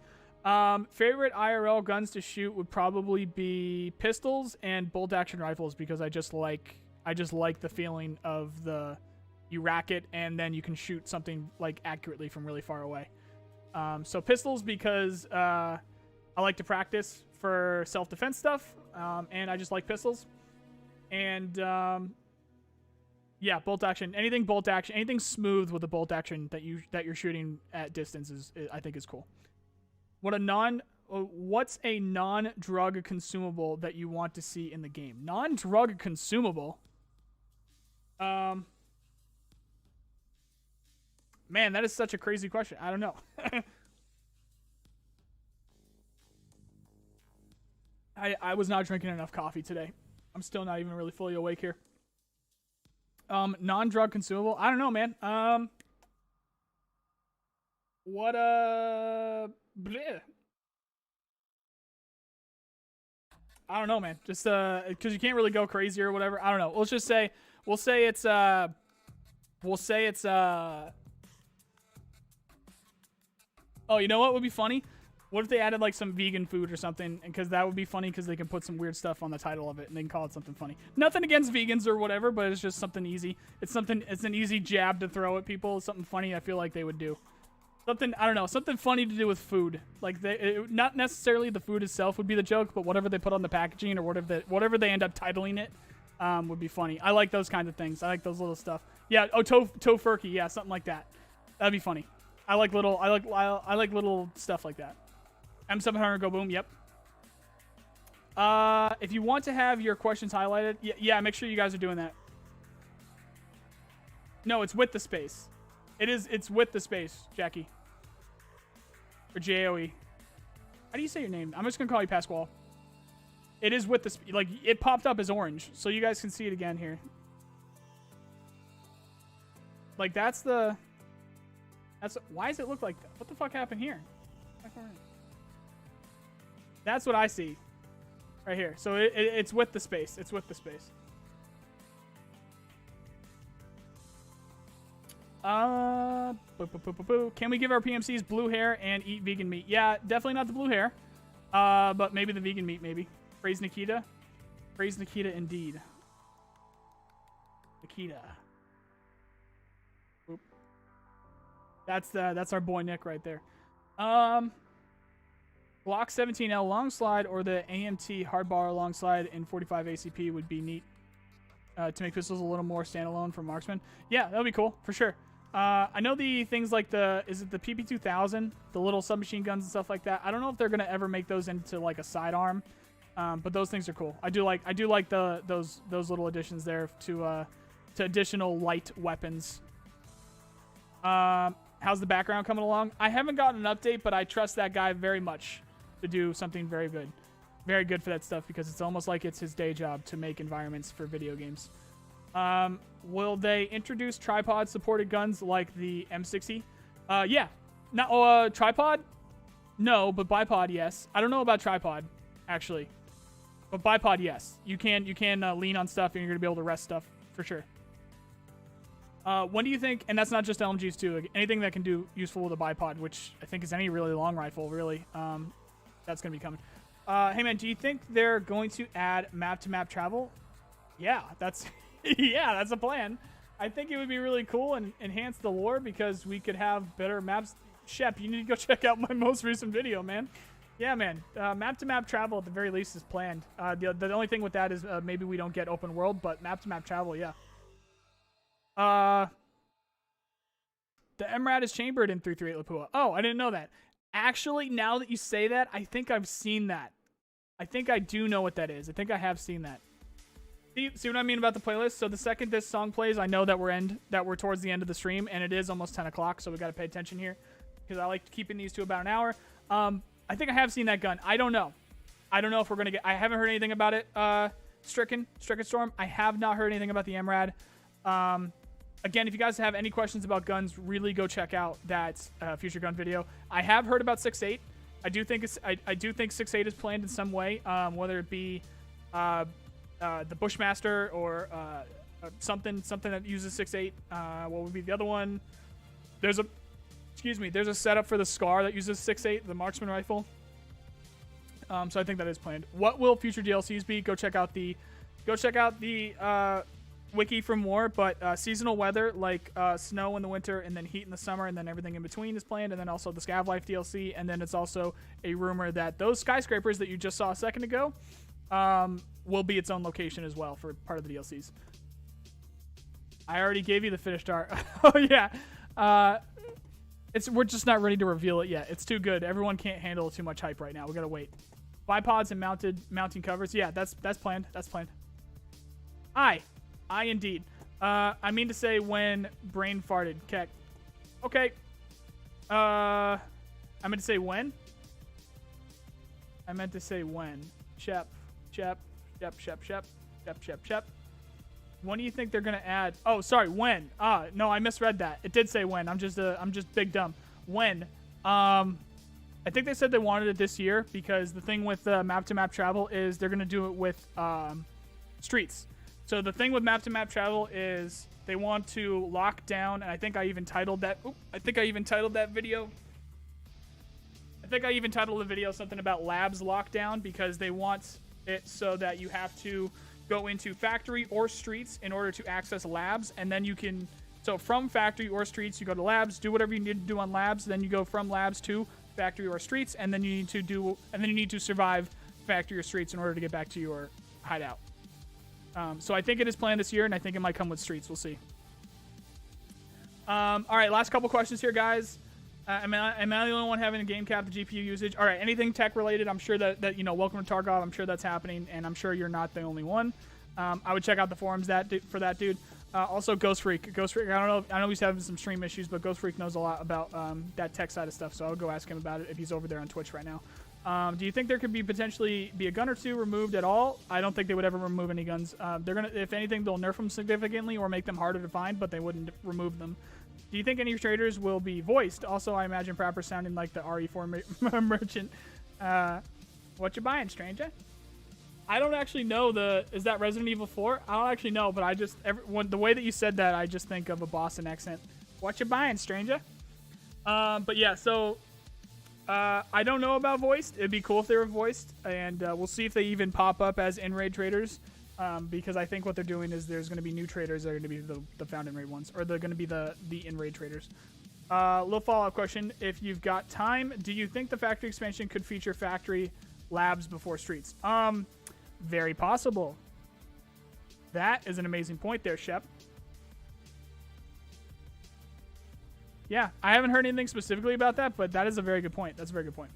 Favorite IRL guns to shoot would probably be pistols and bolt action rifles, because I just like the feeling of you rack it and then you can shoot something like accurately from really far away. So pistols, because I like to practice for self-defense stuff, and I just like pistols. And yeah, bolt action, anything smooth with a bolt action that you're shooting at distance is I think is cool. What's a non-drug consumable that you want to see in the game? Non-drug consumable? Man, that is such a crazy question. I don't know. I was not drinking enough coffee today. I'm still not even really fully awake here. Non-drug consumable? I don't know, man. Bleh. I don't know, man. Just because you can't really go crazy or whatever. I don't know. We'll say it's oh, you know what would be funny? What if they added like some vegan food or something? Because that would be funny, because they can put some weird stuff on the title of it and they can call it something funny. Nothing against vegans or whatever, but it's just something easy. It's an easy jab to throw at people. Something funny I feel like they would do. Something, I don't know, something funny to do with food. Like not necessarily the food itself would be the joke, but whatever they put on the packaging or whatever they end up titling it would be funny. I like those kinds of things. I like those little stuff. Yeah, oh, tofurkey, yeah, something like that. That'd be funny. I like little stuff like that. M700 go boom, yep. If you want to have your questions highlighted, yeah, make sure you guys are doing that. No, it's with the space. It's with the space, Jackie. Or J-O-E. How do you say your name? I'm just gonna call you Pasquale. It is with the, like, it popped up as orange, so you guys can see it again here. Like, why does it look like that? What the fuck happened here? That's what I see. Right here. So it's with the space. It's with the space. Can we give our PMCs blue hair and eat vegan meat? Yeah, definitely not the blue hair. But maybe the vegan meat, maybe. Praise Nikita. Praise Nikita indeed. Nikita. Oop. That's our boy Nick right there. Glock 17L long slide or the AMT hardbar long slide in 45 ACP would be neat. to make pistols a little more standalone for marksman. Yeah, that would be cool for sure. I know the things like is it the PP2000, the little submachine guns and stuff like that. I don't know if they're gonna ever make those into like a sidearm, but those things are cool. I do like those little additions there to additional light weapons. How's the background coming along? I haven't gotten an update, but I trust that guy very much to do something very good for that stuff, because it's almost like it's his day job to make environments for video games. Will they introduce tripod supported guns like the M60? Yeah. Not tripod? No, but bipod, yes. I don't know about tripod, actually. But bipod, yes. You can lean on stuff and you're going to be able to rest stuff for sure. When do you think, and that's not just LMGs too, anything that can do useful with a bipod, which I think is any really long rifle, really, that's going to be coming. Hey man, do you think they're going to add map-to-map travel? Yeah, that's that's a plan. I think it would be really cool and enhance the lore, because we could have better maps. Shep, you need to go check out my most recent video, man. Yeah, man. Map-to-map travel at the very least is planned. The only thing with that is maybe we don't get open world, but map-to-map travel, yeah. The MRAD is chambered in 338 Lapua. Oh, I didn't know that. Actually, now that you say that, I think I've seen that. I think I do know what that is. I think I have seen that. See what I mean about the playlist? So the second this song plays, I know that we're towards the end of the stream, and it is almost 10 o'clock, so we got to pay attention here, because I like keeping these to about an hour. I think I have seen that gun. I don't know. I don't know if we're gonna get. I haven't heard anything about it. Stricken Storm. I have not heard anything about the MRAD. Again, if you guys have any questions about guns, really go check out that Future Gun video. I have heard about 6.8. I do think 6.8 is planned in some way, whether it be the Bushmaster or something that uses 6.8. What would be the other one? There's a setup for the Scar that uses 6.8, the marksman rifle. So I think that is planned. What will future DLCs be? Go check out the wiki for more, but seasonal weather like snow in the winter and then heat in the summer and then everything in between is planned, and then also the Scav Life DLC, and then it's also a rumor that those skyscrapers that you just saw a second ago will be its own location as well for part of the DLCs. I already gave you the finished art. Oh yeah. We're just not ready to reveal it yet. It's too good. Everyone can't handle too much hype right now. We gotta wait. Bipods and mounting covers. Yeah, that's planned. That's planned. I indeed. I mean to say when brain farted. Keck. Okay. I meant to say when. Shep. When do you think they're gonna add? Oh, sorry. When? No, I misread that. It did say when. I'm just big dumb. When? I think they said they wanted it this year, because the thing with map-to-map travel is they're gonna do it with streets. So the thing with map-to-map travel is they want to lock down, and I think I even titled that. I think I even titled that video. I think I even titled the video something about labs lockdown, because they want it so that you have to go into factory or streets in order to access labs, and then you can. So from factory or streets, you go to labs, do whatever you need to do on labs, then you go from labs to factory or streets, and then you need to survive factory or streets in order to get back to your hideout. So I think it is planned this year, and I think it might come with streets. We'll see. All right, last couple questions here, guys. Am I the only one having a game cap the GPU usage? All right, anything tech related, I'm sure that welcome to Tarkov. I'm sure that's happening, and I'm sure you're not the only one. I would check out the forums for that dude. Also, Ghost Freak. I know he's having some stream issues, but Ghost Freak knows a lot about that tech side of stuff, so I'll go ask him about it if he's over there on Twitch right now. Do you think there could potentially be a gun or two removed at all? I don't think they would ever remove any guns. They're gonna, if anything, they'll nerf them significantly or make them harder to find, but they wouldn't remove them. Do you think any traders will be voiced? Also, I imagine Prapper sounding like the RE4 merchant. What you buying, stranger? I don't actually know is that Resident Evil 4? I don't actually know, but I just, the way that you said that, I just think of a Boston accent. What you buying, stranger? But yeah, so I don't know about voiced. It'd be cool if they were voiced, and we'll see if they even pop up as in-raid traders, because I think what they're doing is there's going to be new traders that are going to be the found in-raid ones, or they're going to be the in-raid traders. Little follow-up question. If you've got time, do you think the factory expansion could feature factory labs before streets? Very possible. That is an amazing point there, Shep. Yeah, I haven't heard anything specifically about that, but that is a very good point. That's a very good point.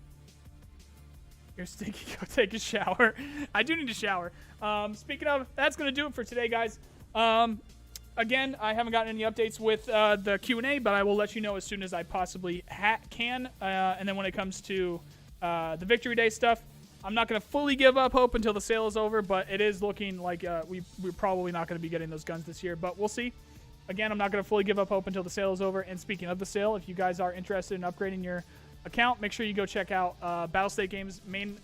You're stinky. Go take a shower. I do need to shower. Speaking of, that's going to do it for today, guys. Again, I haven't gotten any updates with the Q&A, but I will let you know as soon as I possibly can. And then when it comes to the Victory Day stuff, I'm not going to fully give up hope until the sale is over, but it is looking like we're probably not going to be getting those guns this year, but we'll see. Again, I'm not going to fully give up hope until the sale is over. And speaking of the sale, if you guys are interested in upgrading your account, make sure you go check out Battlestate Games' main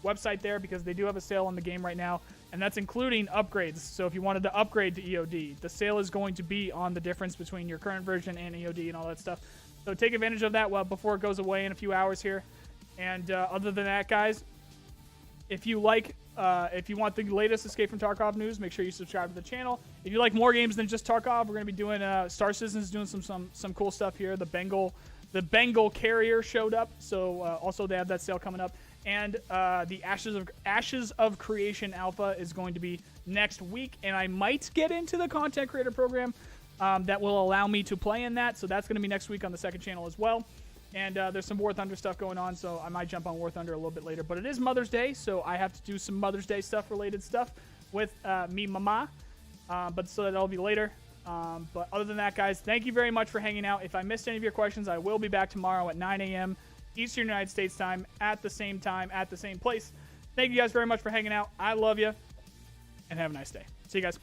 website there, because they do have a sale on the game right now, and that's including upgrades. So if you wanted to upgrade to EOD, the sale is going to be on the difference between your current version and EOD and all that stuff. So take advantage of that before it goes away in a few hours here. And other than that, guys, if you want the latest Escape from Tarkov news, make sure you subscribe to the channel. If you like more games than just Tarkov, we're going to be doing Star Citizen's doing some cool stuff here. The Bengal carrier showed up, so also they have that sale coming up. And the Ashes of Creation Alpha is going to be next week, and I might get into the content creator program that will allow me to play in that. So that's going to be next week on the second channel as well. And there's some War Thunder stuff going on, so I might jump on War Thunder a little bit later. But it is Mother's Day, so I have to do some Mother's Day related stuff with me mama. So that'll be later. But other than that, guys, thank you very much for hanging out. If I missed any of your questions, I will be back tomorrow at 9 a.m. Eastern United States time, at the same place. Thank you guys very much for hanging out. I love you, and have a nice day. See you guys.